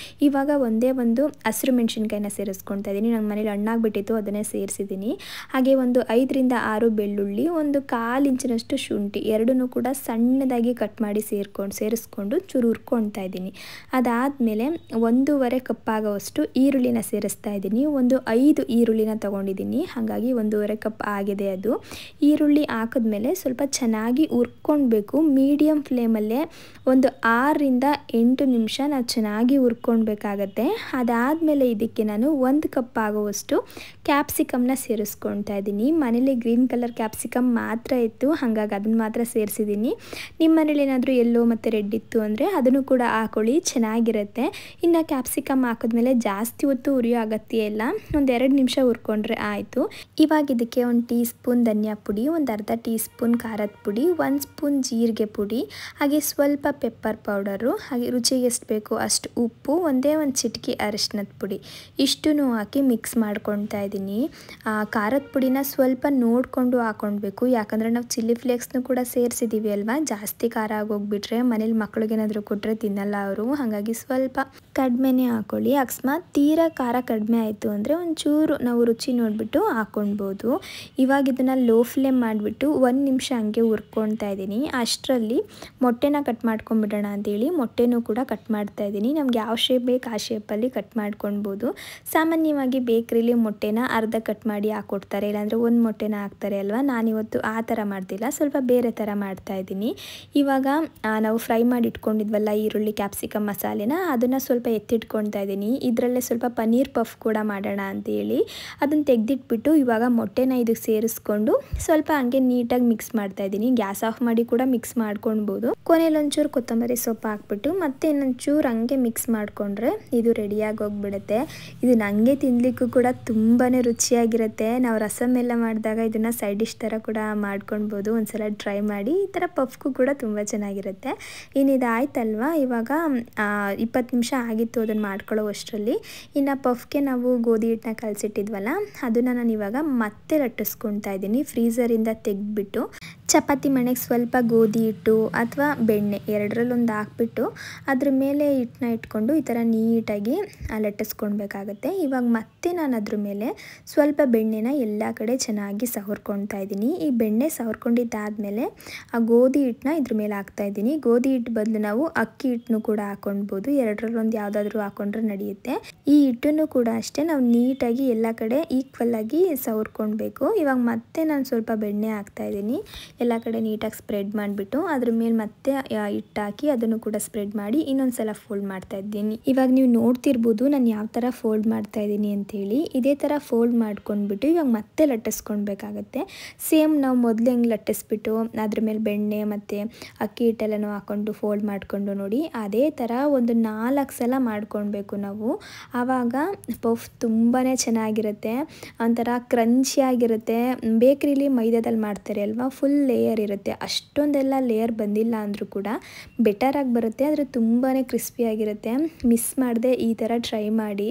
ಇವಾಗ ಒಂದೇ ಒಂದು ಹಸಿರು ಮೆಣಸಿನ್ಕಾಯಿನ ಸೇರಿಸ್ಕೊಳ್ತಾ ಇದ್ದೀನಿ. ನಮ್ಮ ಮನೇಲಿ ಹಣ್ಣಾಗ್ಬಿಟ್ಟಿತ್ತು, ಅದನ್ನೇ ಸೇರಿಸಿದ್ದೀನಿ. ಹಾಗೆ ಒಂದು 5 ರಿಂದ 6 ಬೆಳ್ಳುಳ್ಳಿ, ಒಂದು 1/4 ಇಂಚಿನಷ್ಟು ಶುಂಠಿ, ಎರಡನ್ನೂ ಕೂಡ ಸಣ್ಣದಾಗಿ ಕಟ್ ಮಾಡಿ ಸೇರಿಸ್ಕೊಂಡು ಚೂರು ಹುರ್ಕೊಳ್ತಾ ಇದ್ದೀನಿ. ಅದಾದಮೇಲೆ 1.5 ಕಪ್ ಆಗೋವಷ್ಟು ಈರುಳ್ಳಿನ ಸೇರಿಸ್ತಾ ಇದ್ದೀನಿ. ಒಂದು 5 ಈರುಳ್ಳಿನ ತೊಗೊಂಡಿದ್ದೀನಿ, ಹಾಗಾಗಿ 1.5 ಕಪ್ ಆಗಿದೆ ಅದು. ಈರುಳ್ಳಿ ಹಾಕಿದ್ಮೇಲೆ ಸ್ವಲ್ಪ ಚೆನ್ನಾಗಿ ಹುರ್ಕೊಳ್ಬೇಕು. ಮೀಡಿಯಮ್ ಫ್ಲೇಮಲ್ಲೇ ಒಂದು 6 ರಿಂದ 8 ನಿಮಿಷ ನಾವು ಚೆನ್ನಾಗಿ ಹುರ್ಕೊಳ್ಬೇಕಾಗತ್ತೆ. ಅದಾದಮೇಲೆ ಇದಕ್ಕೆ ನಾನು 1 ಕಪ್ ಆಗುವಷ್ಟು ಕ್ಯಾಪ್ಸಿಕಮ್ನ ಸೇರಿಸ್ಕೊಳ್ತಾ ಇದ್ದೀನಿ. ಮನೇಲಿ ಗ್ರೀನ್ ಕಲರ್ ಕ್ಯಾಪ್ಸಿಕಮ್ ಮಾತ್ರ ಇತ್ತು, ಹಾಗಾಗಿ ಅದನ್ನು ಮಾತ್ರ ಸೇರಿಸಿದ್ದೀನಿ. ನಿಮ್ಮ ಮನೇಲಿ ಏನಾದರೂ ಯೆಲ್ಲೋ ಮತ್ತು ರೆಡ್ ಇತ್ತು ಅಂದರೆ ಅದನ್ನು ಕೂಡ ಹಾಕೊಳ್ಳಿ, ಚೆನ್ನಾಗಿರುತ್ತೆ. ಇನ್ನು ಕ್ಯಾಪ್ಸಿಕಮ್ ಹಾಕಿದ್ಮೇಲೆ ಜಾಸ್ತಿ ಹೊತ್ತು ಹುರಿಯೋ ಅಗತ್ಯ ಇಲ್ಲ, ಒಂದು 2 ನಿಮಿಷ ಹುರ್ಕೊಂಡ್ರೆ ಆಯಿತು. ಇವಾಗ ಇದಕ್ಕೆ 1 ಟೀ ಸ್ಪೂನ್ ಧನಿಯಾ ಪುಡಿ, ಒಂದು ಅರ್ಧ ಟೀ ಸ್ಪೂನ್ ಖಾರದ ಪುಡಿ, 1 ಸ್ಪೂನ್ ಜೀರಿಗೆ ಪುಡಿ, ಹಾಗೆ ಸ್ವಲ್ಪ ಪೆಪ್ಪರ್ ಪೌಡರು, ಹಾಗೆ ರುಚಿಗೆ ಎಷ್ಟು ಬೇಕು ಅಷ್ಟು ಉಪ್ಪು, ಒಂದೇ ಒಂದು ಚಿಟಿಕೆ ಅರಿಶಿನದ ಪುಡಿ, ಇಷ್ಟನ್ನು ಹಾಕಿ ಮಿಕ್ಸ್ ಮಾಡ್ಕೊಳ್ತಾ ಇದ್ದೀನಿ. ಖಾರದ ಪುಡಿನ ಸ್ವಲ್ಪ ನೋಡಿಕೊಂಡು ಹಾಕ್ಕೊಳ್ಬೇಕು. ಯಾಕಂದರೆ ನಾವು ಚಿಲ್ಲಿ ಫ್ಲೇಕ್ಸ್ನು ಕೂಡ ಸೇರಿಸಿದ್ದೀವಿ ಅಲ್ವಾ, ಜಾಸ್ತಿ ಖಾರ ಆಗೋಗ್ಬಿಟ್ರೆ ಮನೇಲಿ ಮಕ್ಳಿಗೇನಾದರೂ ಕೊಟ್ಟರೆ ತಿನ್ನಲ್ಲ ಅವರು. ಹಾಗಾಗಿ ಸ್ವಲ್ಪ ಕಡಿಮೆನೇ ಹಾಕ್ಕೊಳ್ಳಿ. ಅಕಸ್ಮಾತ್ ತೀರಾ ಖಾರ ಕಡಿಮೆ ಆಯಿತು ಅಂದರೆ ಒಂಚೂರು ನಾವು ರುಚಿ ನೋಡಿಬಿಟ್ಟು ಹಾಕ್ಕೊಳ್ಬೋದು. ಇವಾಗ ಇದನ್ನು ಲೋ ಫ್ಲೇಮ್ ಮಾಡಿಬಿಟ್ಟು 1 ನಿಮಿಷ ಹಂಗೆ ಹುರ್ಕೊಳ್ತಾ ಇದ್ದೀನಿ. ಅಷ್ಟರಲ್ಲಿ ಮೊಟ್ಟೆನ ಕಟ್ ಮಾಡ್ಕೊಂಬಿಡೋಣ ಅಂತೇಳಿ ಮೊಟ್ಟೆನೂ ಕೂಡ ಕಟ್ ಮಾಡ್ತಾ ಇದ್ದೀನಿ. ನಮ್ಗೆ ಯಾವ ಶೇಪ್ ಬೇಕು ಆ ಶೇಪಲ್ಲಿ ಕಟ್ ಮಾಡ್ಕೊಳ್ಬೋದು. ಸಾಮಾನ್ಯವಾಗಿ ಬೇಕ್ರಿಲಿ ಮೊಟ್ಟೆನ ಅರ್ಧ ಕಟ್ ಮಾಡಿ ಹಾಕ್ಕೊಡ್ತಾರೆ, ಇಲ್ಲಾಂದರೆ 1 ಮೊಟ್ಟೆನ ಹಾಕ್ತಾರೆ ಅಲ್ವಾ. ನಾನಿವತ್ತು ಆ ಥರ ಮಾಡ್ತಿಲ್ಲ, ಸ್ವಲ್ಪ ಬೇರೆ ಥರ ಮಾಡ್ತಾ ಇದ್ದೀನಿ. ಇವಾಗ ನಾವು ಫ್ರೈ ಮಾಡಿ ಇಟ್ಕೊಂಡಿದ್ವಲ್ಲ ಈರುಳ್ಳಿ ಕ್ಯಾಪ್ಸಿಕಮ್ ಮಸಾಲೆನ, ಅದನ್ನು ಸ್ವಲ್ಪ ಎತ್ತಿಟ್ಕೊಳ್ತಾ ಇದ್ದೀನಿ. ಇದರಲ್ಲೇ ಸ್ವಲ್ಪ ಪನ್ನೀರ್ ಪಫ್ ಕೂಡ ಮಾಡೋಣ ಅಂತೇಳಿ ಅದನ್ನು ತೆಗೆದಿಟ್ಬಿಟ್ಟು ಇವಾಗ ಮೊಟ್ಟೆನ ಇದಕ್ಕೆ ಸೇರಿಸ್ಕೊಂಡು ಸ್ವಲ್ಪ ಹಂಗೆ ನೀಟಾಗಿ ಮಿಕ್ಸ್ ಮಾಡ್ತಾ ಇದ್ದೀನಿ. ಗ್ಯಾಸ್ ಆಫ್ ಮಾಡಿ ಕೂಡ ಮಿಕ್ಸ್ ಮಾಡ್ಕೊಳ್ಬೋದು. ಹಾಕ್ಕೊಳ್ಬೋದು. ಕೊನೆಯಲ್ಲಿ ಒಂಚೂರು ಕೊತ್ತಂಬರಿ ಸೊಪ್ಪು ಹಾಕ್ಬಿಟ್ಟು ಮತ್ತೆ ಇನ್ನೊಂಚೂರು ಹಂಗೆ ಮಿಕ್ಸ್ ಮಾಡಿಕೊಂಡ್ರೆ ಇದು ರೆಡಿಯಾಗಿ ಹೋಗ್ಬಿಡುತ್ತೆ. ಇದು ನನಗೆ ತಿನ್ನಲಿಕ್ಕೂ ಕೂಡ ತುಂಬಾ ರುಚಿಯಾಗಿರುತ್ತೆ. ನಾವು ರಸಮ್ ಎಲ್ಲ ಮಾಡಿದಾಗ ಇದನ್ನು ಸೈಡ್ ಡಿಶ್ ಥರ ಕೂಡ ಮಾಡ್ಕೊಳ್ಬೋದು. ಒಂದ್ಸಲ ಟ್ರೈ ಮಾಡಿ. ಈ ಥರ ಪಫ್ಗೂ ಕೂಡ ತುಂಬ ಚೆನ್ನಾಗಿರುತ್ತೆ. ಇನ್ನಿದಾಯ್ತಲ್ವ, ಇವಾಗ 20 ನಿಮಿಷ ಆಗಿತ್ತು ಅದನ್ನು ಮಾಡ್ಕೊಳ್ಳೋ ಅಷ್ಟರಲ್ಲಿ. ಇನ್ನು ಪಫ್ಗೆ ನಾವು ಗೋಧಿ ಹಿಟ್ಟನ್ನ ಕಲಸಿಟ್ಟಿದ್ವಲ್ಲ ಅದನ್ನು ನಾನು ಇವಾಗ ಮತ್ತೆ ಲಟ್ಟಿಸ್ಕೊಳ್ತಾ ಇದ್ದೀನಿ. ಫ್ರೀಝರಿಂದ ತೆಗೆದ್ಬಿಟ್ಟು ಚಪಾತಿ ಮಣೆಗೆ ಸ್ವಲ್ಪ ಗೋಧಿ ಹಿಟ್ಟು ಅಥವಾ ಬೆಣ್ಣೆ ಎರಡರಲ್ಲೊಂದು ಹಾಕ್ಬಿಟ್ಟು ಅದ್ರ ಮೇಲೆ ಹಿಟ್ಟನ್ನ ಇಟ್ಕೊಂಡು ಈ ಥರ ನೀಟಾಗಿ ಲಟ್ಟಿಸ್ಕೊಳ್ಬೇಕಾಗತ್ತೆ. ಇವಾಗ ಮತ್ತೆ ನಾನು ಅದ್ರ ಮೇಲೆ ಸ್ವಲ್ಪ ಬೆಣ್ಣೆನ ಎಲ್ಲ ಕಡೆ ಚೆನ್ನಾಗಿ ಸವರ್ಕೊಳ್ತಾ ಇದ್ದೀನಿ. ಈ ಬೆಣ್ಣೆ ಸವರ್ಕೊಂಡಿದ್ದಾದಮೇಲೆ ಆ ಗೋಧಿ ಹಿಟ್ಟನ್ನ ಇದ್ರ ಮೇಲೆ ಹಾಕ್ತಾ ಇದ್ದೀನಿ. ಗೋಧಿ ಹಿಟ್ಟು ಬದಲು ನಾವು ಅಕ್ಕಿ ಹಿಟ್ಟನ್ನು ಕೂಡ ಹಾಕೊಳ್ಬೋದು. ಎರಡರಲ್ಲೊಂದು ಯಾವುದಾದ್ರೂ ಹಾಕೊಂಡ್ರೆ ನಡೆಯುತ್ತೆ. ಈ ಹಿಟ್ಟನ್ನು ಕೂಡ ಅಷ್ಟೇ ನಾವು ನೀಟಾಗಿ ಎಲ್ಲ ಕಡೆ ಈಕ್ವಲ್ ಆಗಿ ಸವರ್ಕೊಳ್ಬೇಕು. ಇವಾಗ ಮತ್ತೆ ನಾನು ಸ್ವಲ್ಪ ಬೆಣ್ಣೆ ಹಾಕ್ತಾ ಇದ್ದೀನಿ. ಎಲ್ಲ ಕಡೆ ನೀಟಾಗಿ ಸ್ಪ್ರೆಡ್ ಮಾಡಿಬಿಟ್ಟು ಅದ್ರ ಮೇಲೆ ಮತ್ತೆ ಹಿಟ್ಟು ಹಾಕಿ ಅದನ್ನು ಕೂಡ ಸ್ಪ್ರೆಡ್ ಮಾಡಿ ಇನ್ನೊಂದು ಸಲ ಫೋಲ್ಡ್ ಮಾಡ್ತಾ ಇದ್ದೀನಿ. ಇವಾಗ ನೀವು ನೋಡ್ತಿರ್ಬೋದು ನಾನು ಯಾವ ಥರ ಫೋಲ್ಡ್ ಮಾಡ್ತಾ ಇದ್ದೀನಿ ಅಂತೇಳಿ. ಇದೇ ಥರ ಫೋಲ್ಡ್ ಮಾಡ್ಕೊಂಡ್ಬಿಟ್ಟು ಇವಾಗ ಮತ್ತೆ ಲಟ್ಟಿಸ್ಕೊಳ್ಬೇಕಾಗತ್ತೆ. ಸೇಮ್ ನಾವು ಮೊದಲು ಹೆಂಗೆ ಲಟ್ಟಿಸ್ಬಿಟ್ಟು ಅದ್ರ ಮೇಲೆ ಬೆಣ್ಣೆ ಮತ್ತು ಅಕ್ಕಿ ಹಿಟ್ಟೆಲ್ಲನೂ ಹಾಕ್ಕೊಂಡು ಫೋಲ್ಡ್ ಮಾಡಿಕೊಂಡು ನೋಡಿ ಅದೇ ಥರ ಒಂದು 4 ಸಲ ಮಾಡ್ಕೊಳ್ಬೇಕು ನಾವು. ಆವಾಗ ಪಫ್ ತುಂಬಾ ಚೆನ್ನಾಗಿರುತ್ತೆ, ಒಂಥರ ಕ್ರಂಚಿಯಾಗಿರುತ್ತೆ. ಬೇಕ್ರಿಲಿ ಮೈದಾದಲ್ಲಿ ಮಾಡ್ತಾರೆ ಅಲ್ವಾ, ಫುಲ್ ಲೇಯರ್ ಇರುತ್ತೆ. ಅಷ್ಟೊಂದೆಲ್ಲ ಲೇಯರ್ ಬಂದಿಲ್ಲ ಅಂದರೂ ಕೂಡ ಬೆಟರಾಗಿ ಬರುತ್ತೆ. ಆದರೆ ತುಂಬಾ ಕ್ರಿಸ್ಪಿಯಾಗಿರುತ್ತೆ. ಮಿಸ್ ಮಾಡದೆ ಈ ಥರ ಟ್ರೈ ಮಾಡಿ.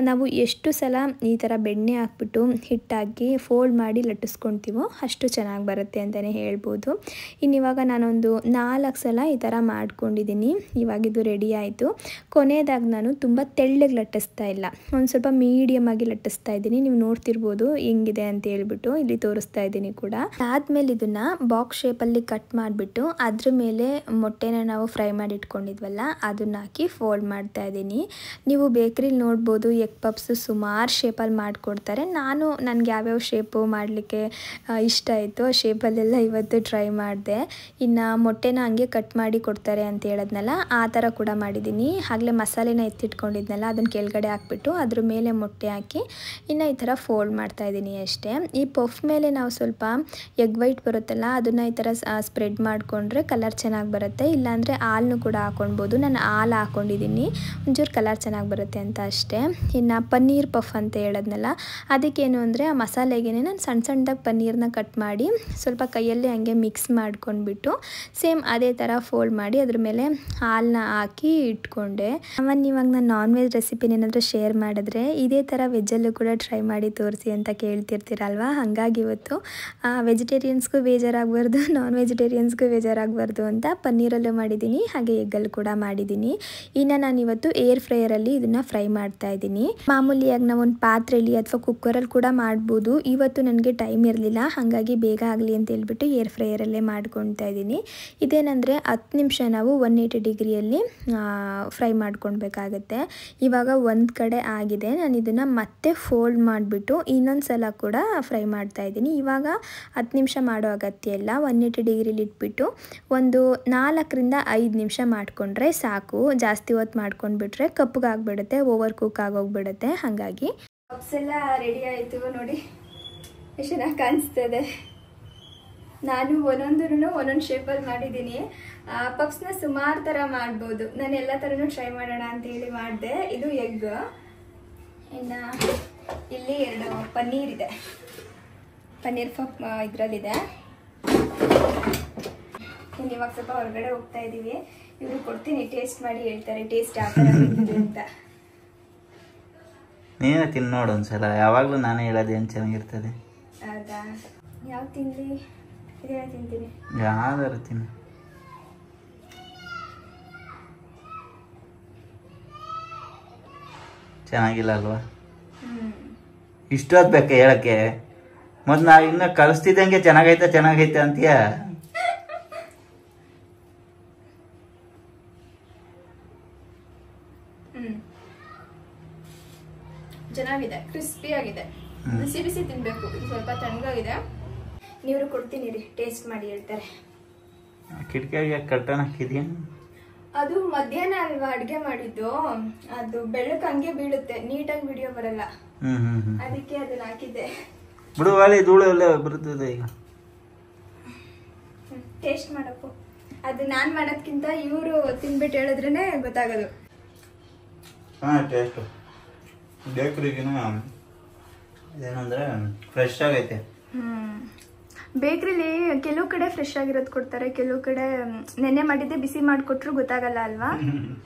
ನಾವು ಎಷ್ಟು ಸಲ ಈ ಥರ ಬೆಣ್ಣೆ ಹಾಕ್ಬಿಟ್ಟು ಹಿಟ್ಟಾಕಿ ಫೋಲ್ಡ್ ಮಾಡಿ ಲಟ್ಟಿಸ್ಕೊಳ್ತೀವೋ ಅಷ್ಟು ಚೆನ್ನಾಗಿ ಬರುತ್ತೆ ಅಂತಲೇ ಹೇಳ್ಬೋದು. ಇನ್ನಿವಾಗ ನಾನೊಂದು 4 ಸಲ ಈ ಥರ ಮಾಡ್ಕೊಂಡಿದ್ದೀನಿ. ಇವಾಗ ಇದು ರೆಡಿ ಆಯಿತು. ಕೊನೆಯದಾಗಿ ನಾನು ತುಂಬ ತೆಳ್ಳಗೆ ಲಟ್ಟಿಸ್ತಾ ಇಲ್ಲ, ಒಂದು ಸ್ವಲ್ಪ ಮೀಡಿಯಮ್ ಆಗಿ ಲಟ್ಟಿಸ್ತಾ ಇದ್ದೀನಿ. ನೀವು ನೋಡ್ತಿರ್ಬೋದು ಹೆಂಗಿದೆ ಅಂತ ಹೇಳ್ಬಿಟ್ಟು ಇಲ್ಲಿ ತೋರಿಸ್ತಾ ಇದ್ದೀನಿ ಕೂಡ. ಆದಮೇಲೆ ಇದನ್ನು ಬಾಕ್ಸ್ ಶೇಪಲ್ಲಿ ಕಟ್ ಮಾಡಿಬಿಟ್ಟು ಅದ್ರ ಮೇಲೆ ಮೊಟ್ಟೆನ ನಾವು ಫ್ರೈ ಮಾಡಿ ಇಟ್ಕೊಂಡಿದ್ವಲ್ಲ ಅದನ್ನ ಹಾಕಿ ಫೋಲ್ಡ್ ಮಾಡ್ತಾ ಇದ್ದೀನಿ. ನೀವು ಬೇಕ್ರಿಲಿ ನೋಡ್ಬೋದು ಎಗ್ ಪಪ್ಸ್ ಸುಮಾರು ಶೇಪಲ್ಲಿ ಮಾಡಿಕೊಡ್ತಾರೆ. ನನಗೆ ಯಾವ್ಯಾವ ಶೇಪು ಮಾಡಲಿಕ್ಕೆ ಇಷ್ಟ ಆಯಿತು ಆ ಶೇಪಲ್ಲೆಲ್ಲ ಇವತ್ತು ಟ್ರೈ ಮಾಡಿದೆ. ಇನ್ನು ಮೊಟ್ಟೆನ ಹಂಗೆ ಕಟ್ ಮಾಡಿ ಕೊಡ್ತಾರೆ ಅಂತ ಹೇಳೋದ್ನಲ್ಲ ಆ ಥರ ಕೂಡ ಮಾಡಿದ್ದೀನಿ. ಆಗಲೇ ಮಸಾಲೆನ ಎತ್ತಿಟ್ಕೊಂಡಿದ್ನಲ್ಲ ಅದನ್ನು ಕೆಳಗಡೆ ಹಾಕ್ಬಿಟ್ಟು ಅದ್ರ ಮೇಲೆ ಮೊಟ್ಟೆ ಹಾಕಿ ಇನ್ನು ಈ ಥರ ಫೋಲ್ಡ್ ಮಾಡ್ತಾ ಇದ್ದೀನಿ ಅಷ್ಟೇ. ಈ ಪಫ್ ಮೇಲೆ ನಾವು ಸ್ವಲ್ಪ ಎಗ್ ವೈಟ್ ಬರುತ್ತಲ್ಲ ಅದನ್ನು ಈ ಥರ ಸ್ಪ್ರೆಡ್ ಮಾಡಿಕೊಂಡ್ರೆ ಕಲರ್ ಚೆನ್ನಾಗಿ ಬರುತ್ತೆ. ಇಲ್ಲಾಂದರೆ ಹಾಲನ್ನು ಕೂಡ ಹಾಕೊಳ್ಬೋದು. ನಾನು ಹಾಲು ಹಾಕ್ಕೊಂಡಿದ್ದೀನಿ, ಒಂಚೂರು ಕಲರ್ ಚೆನ್ನಾಗಿ ಬರುತ್ತೆ ಅಂತ ಅಷ್ಟೇ. ಇನ್ನು ಪನ್ನೀರ್ ಪಫ್ ಅಂತ ಹೇಳೋದ್ನಲ್ಲ ಅದಕ್ಕೇನು ಅಂದರೆ ಆ ಮಸಾಲೆಗೆ ನಾನು ಸಣ್ಣದಾಗಿ ಪನ್ನೀರನ್ನ ಕಟ್ ಮಾಡಿ ಸ್ವಲ್ಪ ಕೈಯಲ್ಲಿ ಹಂಗೆ ಮಿಕ್ಸ್ ಮಾಡ್ಕೊಂಡ್ಬಿಟ್ಟು ಸೇಮ್ ಅದೇ ಥರ ಫೋಲ್ಡ್ ಮಾಡಿ ಅದ್ರ ಮೇಲೆ ಹಾಲನ್ನ ಹಾಕಿ ಇಟ್ಕೊಂಡೆ. ಇವಾಗ ನಾನು ನಾನ್ ವೆಜ್ ರೆಸಿಪಿನ ಏನಾದರೂ ಶೇರ್ ಮಾಡಿದ್ರೆ ಇದೇ ಥರ ವೆಜ್ಜಲ್ಲೂ ಕೂಡ ಟ್ರೈ ಮಾಡಿ ತೋರಿಸಿ ಅಂತ ಕೇಳ್ತಿರ್ತೀರಲ್ವ. ಹಾಗಾಗಿ ಇವತ್ತು ವೆಜಿಟೇರಿಯನ್ಸ್ಗೂ ಬೇಜಾರಾಗಬಾರ್ದು, ನಾನ್ ವೆಜಿಟೇರಿಯನ್ಸ್ಗೂ ಬೇಜಾರಾಗಬಾರ್ದು ಅಂತ ಪನ್ನೀರಲ್ಲೂ ಮಾಡಿದ್ದೀನಿ, ಹಾಗೆ ಎಗ್ಗಲ್ಲಿ ಕೂಡ ಮಾಡಿದ್ದೀನಿ. ಇನ್ನು ನಾನು ಇವತ್ತು ಏರ್ ಫ್ರೈಯರಲ್ಲಿ ಇದನ್ನು ಫ್ರೈ ಮಾಡ್ತಾ ಇದ್ದೀನಿ. ಮಾಮೂಲಿಯಾಗಿ ನಾವು ಒಂದು ಪಾತ್ರೆಯಲ್ಲಿ ಅಥವಾ ಕುಕ್ಕರಲ್ಲಿ ಕೂಡ ಮಾಡ್ಬೋದು. ಇವತ್ತು ನನಗೆ ಟೈಮ್ ಇರಲಿಲ್ಲ, ಹಾಗಾಗಿ ಬೇಗ ಆಗಲಿ ಅಂತ ಹೇಳ್ಬಿಟ್ಟು ಏರ್ ಫ್ರೈಯರಲ್ಲೇ ಮಾಡ್ಕೊಳ್ತಾ ಇದ್ದೀನಿ. ಇದೇನೆಂದರೆ 10 ನಿಮಿಷ ನಾವು 180 ಡಿಗ್ರಿಯಲ್ಲಿ ಫ್ರೈ ಮಾಡ್ಕೊಳ್ಬೇಕಾಗತ್ತೆ. ಇವಾಗ ಒಂದು ಕಡೆ ಆಗಿದೆ, ನಾನು ಇದನ್ನು ಮತ್ತೆ ಫೋಲ್ಡ್ ಮಾಡಿಬಿಟ್ಟು ಇನ್ನೊಂದು ಸಲ ಕೂಡ ಫ್ರೈ ಮಾಡ್ತಾ ಇದ್ದೀನಿ. ಇವಾಗ 10 ನಿಮಿಷ ಮಾಡೋ ಅಗತ್ಯ ಇಲ್ಲ. 180 ಡಿಗ್ರಿಲಿ ಇಟ್ಬಿಟ್ಟು ಒಂದು 4ರಿಂದ 5 ನಿಮಿಷ ಮಾಡಿಕೊಂಡ್ರೆ ಸಾಕು. ಜಾಸ್ತಿ ಹೊತ್ತು ಮಾಡ್ಕೊಂಡ್ಬಿಟ್ರೆ ಕಪ್ಪಗಾಗ್ಬಿಡುತ್ತೆ, ಓವರ್ ಕುಕ್ ಆಗೋಗ್ಬಿಡುತ್ತೆ. ಹಾಗಾಗಿ ಪಪ್ಸ್ ಎಲ್ಲ ರೆಡಿ ಆಯಿತು ನೋಡಿ, ಎಷ್ಟು ಚೆನ್ನಾಗಿ ಕಾಣಿಸ್ತದೆ. ನಾನು ಒಂದೊಂದು ಶೇಪಲ್ಲಿ ಮಾಡಿದ್ದೀನಿ. ಪಪ್ಸ್ನ ಸುಮಾರು ಥರ ಮಾಡ್ಬೋದು. ನಾನು ಎಲ್ಲ ಥರನೂ ಟ್ರೈ ಮಾಡೋಣ ಅಂತೇಳಿ ಮಾಡಿದೆ. ಇದು ಎಗ್, ಇನ್ನು ಇಲ್ಲಿ 2 ಪನ್ನೀರ್ ಇದೆ, ಪನ್ನೀರ್ ಪಫ್ ಇದರಲ್ಲಿದೆ. ಇನ್ನು ಇವಾಗ ಸ್ವಲ್ಪ ಹೊರಗಡೆ ಹೋಗ್ತಾ ಇದ್ದೀವಿ. ಇವರು ಕೊಡ್ತೀನಿ, ಟೇಸ್ಟ್ ಮಾಡಿ ಹೇಳ್ತಾರೆ ಟೇಸ್ಟ್ ಯಾವ ಥರ ಆಗ್ತಿದೆ ಅಂತ. ನೀನೇ ತಿನ್ನು ನೋಡು ಒಂದ್ಸಲ. ಯಾವಾಗಲೂ ನಾನೇ ಹೇಳೋದು ಏನು ಚೆನ್ನಾಗಿರ್ತದೆ. ಹೌದಾ, ಯಾವ ತಿನ್ನಲಿ? ಇದೇನ ತಿಂತೀನಿ, ಯಾವ್ದಾರು ತಿನ್ನು. ಚೆನ್ನಾಗಿಲ್ಲ ಅಲ್ವಾ? ಇಷ್ಟೊತ್ತು ಬೇಕಾ ಹೇಳಕ್ಕೆ? ಮೊದ್ಲು ನಾವು ಇನ್ನು ಕಳಿಸ್ತಿದ್ದಂಗೆ ಚೆನ್ನಾಗೈತೆ ಅಂತೀಯ. ಚೆನ್ನಾಗಿದೆ, ಕ್ರಿಸ್ಪಿ ಆಗಿದೆ, ಬಿಸಿ ಬಿಸಿ ತಿನ್ಬೇಕು. ಇದು ಸ್ವಲ್ಪ ತಣ್ಣಗಾಗಿದೆ. ನೀವು ಕೊಡ್ತೀನಿ ರೀ, ಟೇಸ್ಟ್ ಮಾಡಿ ಹೇಳ್ತಾರೆ. ಕಿಟಕಿಗೆ ಕರ್ಟನ್ ಹಾಕಿದ್ಯಾ? ಅದು ಮಧ್ಯಾಹ್ನ ಅಲ್ವಾ ಅಡ್ಗೆ ಮಾಡಿದ್ದು, ಅದು ಬೆಳಕು ಹಂಗೆ ಬೀಳುತ್ತೆ, ನೀಟಾಗಿ ವಿಡಿಯೋ ಬರಲ್ಲ, ಅದಕ್ಕೆ ಅದನ್ನ ಹಾಕಿದ್ದೆ. ಬಿಡು, ವಾಲಿ ಧೂಳು ಎಲ್ಲ ಬರ್ತದೆ ಈಗ. ಟೇಸ್ಟ್ ಮಾಡಪ್ಪು. ಅದು ನಾನು ಮಾಡೋದ್ಕಿಂತ ಇವರು ತಿನ್ಬಿಟ್ಟು ಹೇಳಿದ್ರೇ ಗೊತ್ತಾಗೋದು. ಟೇಸ್ಟು ಬೇಕ್ರಿಗಿನ ಏನಂದರೆ ಫ್ರೆಶ್ ಆಗೈತೆ. ಬೇಕ್ರಿಲಿ ಕೆಲವು ಕಡೆ ಫ್ರೆಶ್ ಆಗಿರೋದು ಕೊಡ್ತಾರೆ, ಕೆಲವು ಕಡೆ ನೆನ್ನೆ ಮಾಡಿದ್ದೆ ಬಿಸಿ ಮಾಡಿಕೊಟ್ರು ಗೊತ್ತಾಗಲ್ಲ ಅಲ್ವಾ?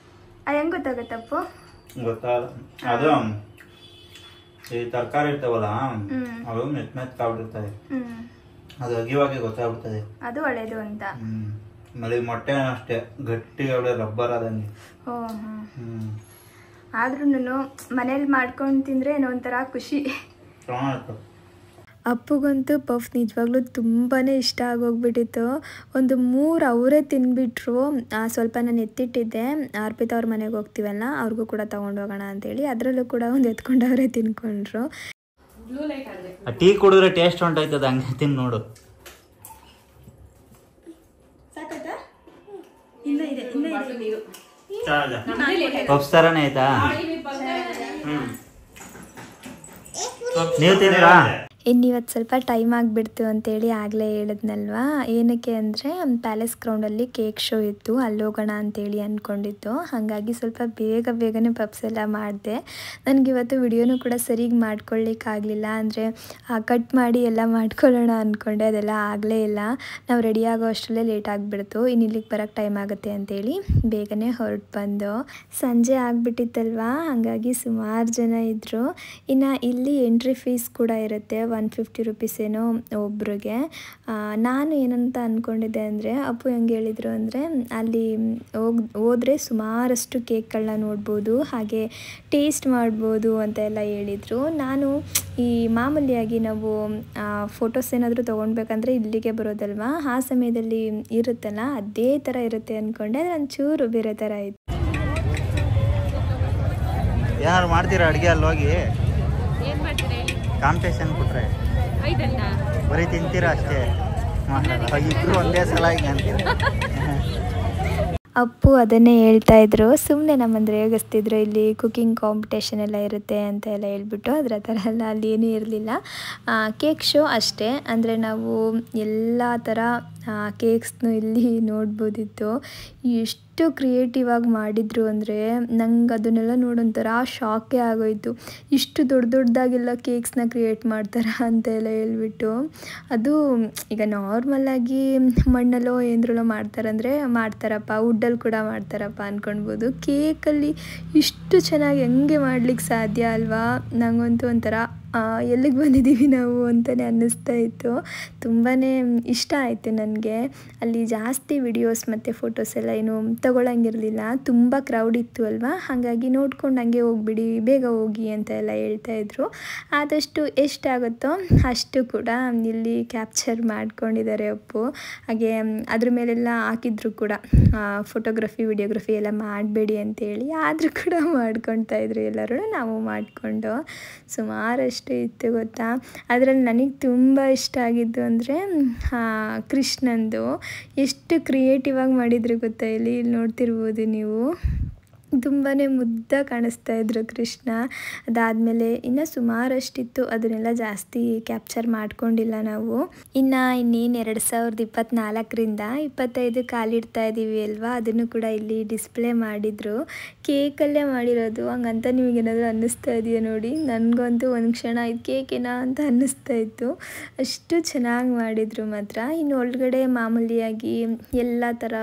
ಹೆಂಗ್ ಗೊತ್ತಾಗತ್ತಪ್ಪು? ಗೊತ್ತಾಗಲ್ಲ. ಅದು ಈ ತರಕಾರಿ ಇರ್ತಾವಲ್ಲ ಅವು ಮೆತ್ಕಾಗ್ಬಿಟ್ಟಿರ್ತವೆ, ಅದು ಅಗಿವಾಗೆ ಗೊತ್ತಾಗ್ಬಿಡ್ತದೆ, ಅದು ಒಳ್ಳೇದು ಅಂತ. ಆಮೇಲೆ ಮೊಟ್ಟೆ ಅಷ್ಟೇ ಗಟ್ಟಿ ಅವಳೆ ರಬ್ಬರ್ ಆದಂಗೆ. ಆದ್ರೂ ಮನೇಲಿ ಮಾಡ್ಕೊಂಡು ತಿಂದ್ರೆ ಏನೋ ಒಂಥರ ಖುಷಿ. ಅಪ್ಪಗಂತೂ ಪಫ್ ನಿಜವಾಗ್ಲೂ ತುಂಬಾ ಇಷ್ಟ ಆಗೋಗ್ಬಿಟ್ಟಿತ್ತು. ಒಂದು 3 ಅವರೇ ತಿನ್ಬಿಟ್ರು. ಸ್ವಲ್ಪ ನಾನು ಎತ್ತಿಟ್ಟಿದ್ದೆ, ಅರ್ಪಿತಾ ಅವ್ರ ಮನೆಗೆ ಹೋಗ್ತೀವಲ್ಲ ಅವ್ರಿಗೂ ಕೂಡ ತೊಗೊಂಡು ಹೋಗೋಣ ಅಂತೇಳಿ, ಅದರಲ್ಲೂ ಕೂಡ ಒಂದು ಎತ್ಕೊಂಡವರೇ ತಿನ್ಕೊಂಡ್ರು. ಟೀ ಕುಡಿದ್ರೆ ಟೇಸ್ಟ್ ಹೊಂಟೋಯ್ತದ, ಹಂಗೆ ತಿನ್ ನೋಡು. ಪಫ್ಸ್ ಥರನೇ ಆಯ್ತಾ? ನೀವು ತಿಂದ್ರಾ? ಇನ್ನಿವತ್ತು ಸ್ವಲ್ಪ ಟೈಮ್ ಆಗಿಬಿಡ್ತು ಅಂತೇಳಿ ಆಗಲೇ ಹೇಳಿದ್ನಲ್ವಾ. ಏನಕ್ಕೆ ಅಂದರೆ ಪ್ಯಾಲೇಸ್ ಗ್ರೌಂಡಲ್ಲಿ ಕೇಕ್ ಶೋ ಇತ್ತು, ಅಲ್ಲಿ ಹೋಗೋಣ ಅಂತೇಳಿ ಅಂದ್ಕೊಂಡಿತ್ತು. ಹಾಗಾಗಿ ಸ್ವಲ್ಪ ಬೇಗನೆ ಪಪ್ಸ್ ಎಲ್ಲ ಮಾಡಿದೆ. ನನಗಿವತ್ತು ವಿಡಿಯೋನೂ ಕೂಡ ಸರಿಗೆ ಮಾಡ್ಕೊಳ್ಳಿಕ್ಕಾಗಲಿಲ್ಲ, ಅಂದರೆ ಕಟ್ ಮಾಡಿ ಎಲ್ಲ ಮಾಡ್ಕೊಳ್ಳೋಣ ಅಂದ್ಕೊಂಡೆ, ಅದೆಲ್ಲ ಆಗಲೇ ಇಲ್ಲ. ನಾವು ರೆಡಿ ಆಗೋ ಅಷ್ಟರಲ್ಲೇ ಲೇಟ್ ಆಗಿಬಿಡ್ತು. ಇನ್ನು ಇಲ್ಲಿಗೆ ಬರೋಕ್ಕೆ ಟೈಮ್ ಆಗುತ್ತೆ ಅಂತೇಳಿ ಬೇಗನೆ ಹೊರಟು ಬಂದು. ಸಂಜೆ ಆಗಿಬಿಟ್ಟಿತ್ತಲ್ವಾ, ಹಾಗಾಗಿ ಸುಮಾರು ಜನ ಇದ್ದರು. ಇನ್ನು ಇಲ್ಲಿ ಎಂಟ್ರಿ ಫೀಸ್ ಕೂಡ ಇರುತ್ತೆ, 150 ರುಪೀಸ್ ಏನೋ ಒಬ್ರಿಗೆ. ನಾನು ಏನಂತ ಅಂದ್ಕೊಂಡಿದ್ದೆ ಅಂದರೆ, ಅಪ್ಪು ಹೆಂಗೆ ಹೇಳಿದರು ಅಂದರೆ ಅಲ್ಲಿ ಹೋದರೆ ಸುಮಾರಷ್ಟು ಕೇಕ್ಗಳನ್ನ ನೋಡ್ಬೋದು, ಹಾಗೆ ಟೇಸ್ಟ್ ಮಾಡ್ಬೋದು ಅಂತ ಎಲ್ಲ ಹೇಳಿದರು. ನಾನು ಈ ಮಾಮೂಲಿಯಾಗಿ ನಾವು ಫೋಟೋಸ್ ಏನಾದರೂ ತೊಗೊಳ್ಬೇಕಂದ್ರೆ ಇಲ್ಲಿಗೆ ಬರೋದಲ್ವಾ, ಆ ಸಮಯದಲ್ಲಿ ಇರುತ್ತಲ್ಲ ಅದೇ ಥರ ಇರುತ್ತೆ ಅಂದ್ಕೊಂಡೆ. ಅದು ಒಂಚೂರು ಬೇರೆ ಥರ ಇತ್ತು. ಏನಾದ್ರು ಮಾಡ್ತೀರಾ ಅಡುಗೆ ಅಲ್ಲಿ ಹೋಗಿ? ಕಾಂಪಿಟೇಷನ್ ಕೊಟ್ರೆ ಬರೀ ತಿಂತೀರಾ ಅಷ್ಟೇ, ಇಬ್ರು ಒಂದೇ ಸಲ ಈಗ ಅಂತೀರ. ಅಪ್ಪು ಅದನ್ನೇ ಹೇಳ್ತಾ ಇದ್ರು, ಸುಮ್ಮನೆ ನಮ್ಮಂದ್ರೆ ರೇಗಿಸ್ತಿದ್ರು, ಇಲ್ಲಿ ಕುಕ್ಕಿಂಗ್ ಕಾಂಪಿಟೇಷನ್ ಎಲ್ಲ ಇರುತ್ತೆ ಅಂತ ಎಲ್ಲ ಹೇಳ್ಬಿಟ್ಟು. ಅದರ ಥರ ಎಲ್ಲ ಅಲ್ಲಿ ಏನೂ ಇರಲಿಲ್ಲ, ಕೇಕ್ ಶೋ ಅಷ್ಟೇ. ಅಂದರೆ ನಾವು ಎಲ್ಲ ಥರ ಕೇಕ್ಸ್ನು ಇಲ್ಲಿ ನೋಡ್ಬೋದಿತ್ತು. ಎಷ್ಟು ಕ್ರಿಯೇಟಿವ್ ಆಗಿ ಮಾಡಿದರು ಅಂದರೆ ನಂಗೆ ಅದನ್ನೆಲ್ಲ ನೋಡೋಂಥರ ಶಾಕೇ ಆಗೋಯಿತು. ಇಷ್ಟು ದೊಡ್ಡದಾಗೆಲ್ಲ ಕೇಕ್ಸ್ನ ಕ್ರಿಯೇಟ್ ಮಾಡ್ತಾರ ಅಂತ ಎಲ್ಲ ಹೇಳ್ಬಿಟ್ಟು. ಅದು ಈಗ ನಾರ್ಮಲಾಗಿ ಮಣ್ಣಲ್ಲೋ ಏನರಲ್ಲೋ ಮಾಡ್ತಾರಂದರೆ ಮಾಡ್ತಾರಪ್ಪ, ವುಡ್ಡಲ್ಲಿ ಕೂಡ ಮಾಡ್ತಾರಪ್ಪ ಅಂದ್ಕೊಳ್ಬೋದು. ಕೇಕಲ್ಲಿ ಇಷ್ಟು ಚೆನ್ನಾಗಿ ಹೆಂಗೆ ಮಾಡ್ಲಿಕ್ಕೆ ಸಾಧ್ಯ ಅಲ್ವಾ? ನನಗಂತೂ ಒಂಥರ ಎಲ್ಲಿಗೆ ಬಂದಿದ್ದೀವಿ ನಾವು ಅಂತಲೇ ಅನ್ನಿಸ್ತಾ ಇತ್ತು. ತುಂಬಾ ಇಷ್ಟ ಆಯಿತು ನನಗೆ. ಅಲ್ಲಿ ಜಾಸ್ತಿ ವಿಡಿಯೋಸ್ ಮತ್ತು ಫೋಟೋಸ್ ಎಲ್ಲ ಏನು ತಗೊಳ್ಳಂಗಿರಲಿಲ್ಲ, ತುಂಬ ಕ್ರೌಡ್ ಇತ್ತು ಅಲ್ವಾ, ಹಾಗಾಗಿ ನೋಡ್ಕೊಂಡು ಹಂಗೆ ಹೋಗ್ಬಿಡಿ, ಬೇಗ ಹೋಗಿ ಅಂತ ಎಲ್ಲ ಹೇಳ್ತಾಯಿದ್ರು. ಆದಷ್ಟು ಎಷ್ಟಾಗುತ್ತೋ ಅಷ್ಟು ಕೂಡ ಇಲ್ಲಿ ಕ್ಯಾಪ್ಚರ್ ಮಾಡ್ಕೊಂಡಿದ್ದಾರೆ ಅಪ್ಪು. ಹಾಗೆ ಅದ್ರ ಮೇಲೆಲ್ಲ ಹಾಕಿದ್ರು ಕೂಡ ಫೋಟೋಗ್ರಫಿ ವಿಡಿಯೋಗ್ರಫಿ ಎಲ್ಲ ಮಾಡಬೇಡಿ ಅಂತೇಳಿ, ಆದರೂ ಕೂಡ ಮಾಡ್ಕೊತಾಯಿದ್ರು ಎಲ್ಲರೂ. ನಾವು ಮಾಡಿಕೊಂಡು ಸುಮಾರಷ್ಟು ಇತ್ತು ಗೊತ್ತಾ. ಅದರಲ್ಲಿ ನನಗೆ ತುಂಬ ಇಷ್ಟ ಆಗಿದ್ದು ಅಂದರೆ ಕೃಷ್ಣಂದು ಎಷ್ಟು ಕ್ರಿಯೇಟಿವ್ ಆಗಿ ಮಾಡಿದ್ರು ಗೊತ್ತಾ. ಇಲ್ಲಿ ನೋಡ್ತಿರ್ಬೋದು ನೀವು, ತುಂಬಾ ಮುದ್ದ ಕಾಣಿಸ್ತಾ ಇದ್ರು ಕೃಷ್ಣ. ಅದಾದಮೇಲೆ ಇನ್ನು ಸುಮಾರಷ್ಟಿತ್ತು, ಅದನ್ನೆಲ್ಲ ಜಾಸ್ತಿ ಕ್ಯಾಪ್ಚರ್ ಮಾಡ್ಕೊಂಡಿಲ್ಲ ನಾವು. ಇನ್ನೇನು 2024ರಿಂದ 25 ಕಾಲಿಡ್ತಾ ಇದ್ದೀವಿ ಅಲ್ವಾ, ಅದನ್ನು ಕೂಡ ಇಲ್ಲಿ ಡಿಸ್ಪ್ಲೇ ಮಾಡಿದರು. ಕೇಕಲ್ಲೇ ಮಾಡಿರೋದು, ಹಂಗಂತ ನಿಮಗೇನಾದರೂ ಅನ್ನಿಸ್ತಾ ಇದೆಯಾ ನೋಡಿ. ನನಗಂತೂ ಒಂದು ಕ್ಷಣ ಇದು ಕೇಕೇನಾ ಅಂತ ಅನ್ನಿಸ್ತಾ ಇತ್ತು, ಅಷ್ಟು ಚೆನ್ನಾಗಿ ಮಾಡಿದರು ಮಾತ್ರ. ಇನ್ನು ಒಳಗಡೆ ಮಾಮೂಲಿಯಾಗಿ ಎಲ್ಲ ಥರ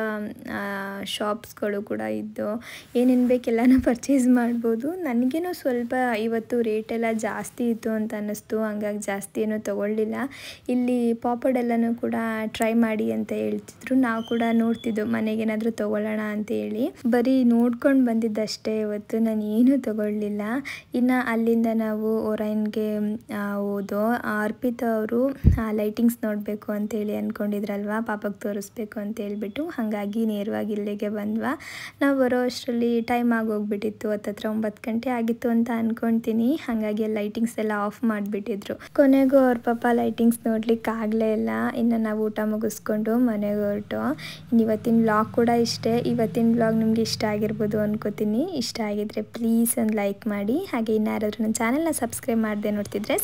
ಶಾಪ್ಸ್ಗಳು ಕೂಡ ಇದ್ದು, ಏನೇನು ಬೇಕೆಲ್ಲನೂ ಪರ್ಚೇಸ್ ಮಾಡ್ಬೋದು. ನನಗೇನೋ ಸ್ವಲ್ಪ ಇವತ್ತು ರೇಟೆಲ್ಲ ಜಾಸ್ತಿ ಇತ್ತು ಅಂತ ಅನ್ನಿಸ್ತು, ಹಂಗಾಗಿ ಜಾಸ್ತಿ ಏನೂ ತೊಗೊಳ್ಳಿಲ್ಲ. ಇಲ್ಲಿ ಪಾಪಡ್ ಎಲ್ಲನೂ ಕೂಡ ಟ್ರೈ ಮಾಡಿ ಅಂತ ಹೇಳ್ತಿದ್ರು. ನಾವು ಕೂಡ ನೋಡ್ತಿದ್ದೋ ಮನೆಗೇನಾದರೂ ತೊಗೊಳ್ಳೋಣ ಅಂತೇಳಿ. ಬರೀ ನೋಡ್ಕೊಂಡು ಬಂದಿದ್ದಷ್ಟೇ ಇವತ್ತು, ನಾನು ಏನೂ ತೊಗೊಳ್ಳಿಲ್ಲ. ಇನ್ನು ಅಲ್ಲಿಂದ ನಾವು ಒರೈನ್ಗೆ ಹೋದೋ. ಅರ್ಪಿತಾ ಅವರು ಲೈಟಿಂಗ್ಸ್ ನೋಡಬೇಕು ಅಂತೇಳಿ ಅಂದ್ಕೊಂಡಿದ್ರಲ್ವ, ಪಾಪಕ್ಕೆ ತೋರಿಸ್ಬೇಕು ಅಂತ ಹೇಳ್ಬಿಟ್ಟು, ಹಾಗಾಗಿ ನೇರವಾಗಿ ಇಲ್ಲಿಗೆ ಬಂದ್ವಾ. ನಾವು ಬರೋ ಅಷ್ಟರಲ್ಲಿ ಟೈಮ್ ಆಗೋಗ್ಬಿಟ್ಟಿತ್ತು, ಹತ್ತತ್ರ 9 ಗಂಟೆ ಆಗಿತ್ತು ಅಂತ ಅಂದ್ಕೊಳ್ತೀನಿ. ಹಾಗಾಗಿ ಲೈಟಿಂಗ್ಸ್ ಎಲ್ಲ ಆಫ್ ಮಾಡಿಬಿಟ್ಟಿದ್ರು. ಕೊನೆಗೂ ಅವ್ರ ಪಾಪ ಲೈಟಿಂಗ್ಸ್ ನೋಡ್ಲಿಕ್ಕೆ ಆಗಲೇ ಇಲ್ಲ. ಇನ್ನು ನಾವು ಊಟ ಮುಗಿಸ್ಕೊಂಡು ಮನೆಗೆ ಹೊರಟು. ಇವತ್ತಿನ ವ್ಲಾಗ್ ಕೂಡ ಇಷ್ಟೇ. ಇವತ್ತಿನ ವ್ಲಾಗ್ ನಿಮ್ಗೆ ಇಷ್ಟ ಆಗಿರ್ಬೋದು ಅನ್ಕೋತೀನಿ. ಇಷ್ಟ ಆಗಿದ್ರೆ ಪ್ಲೀಸ್ ಒಂದು ಲೈಕ್ ಮಾಡಿ. ಹಾಗೆ ಇನ್ನು ಯಾರಾದರೂ ನನ್ನ ಚಾನೆಲ್ನ ಸಬ್ಸ್ಕ್ರೈಬ್ ಮಾಡದೆ ನೋಡ್ತಿದ್ರೆ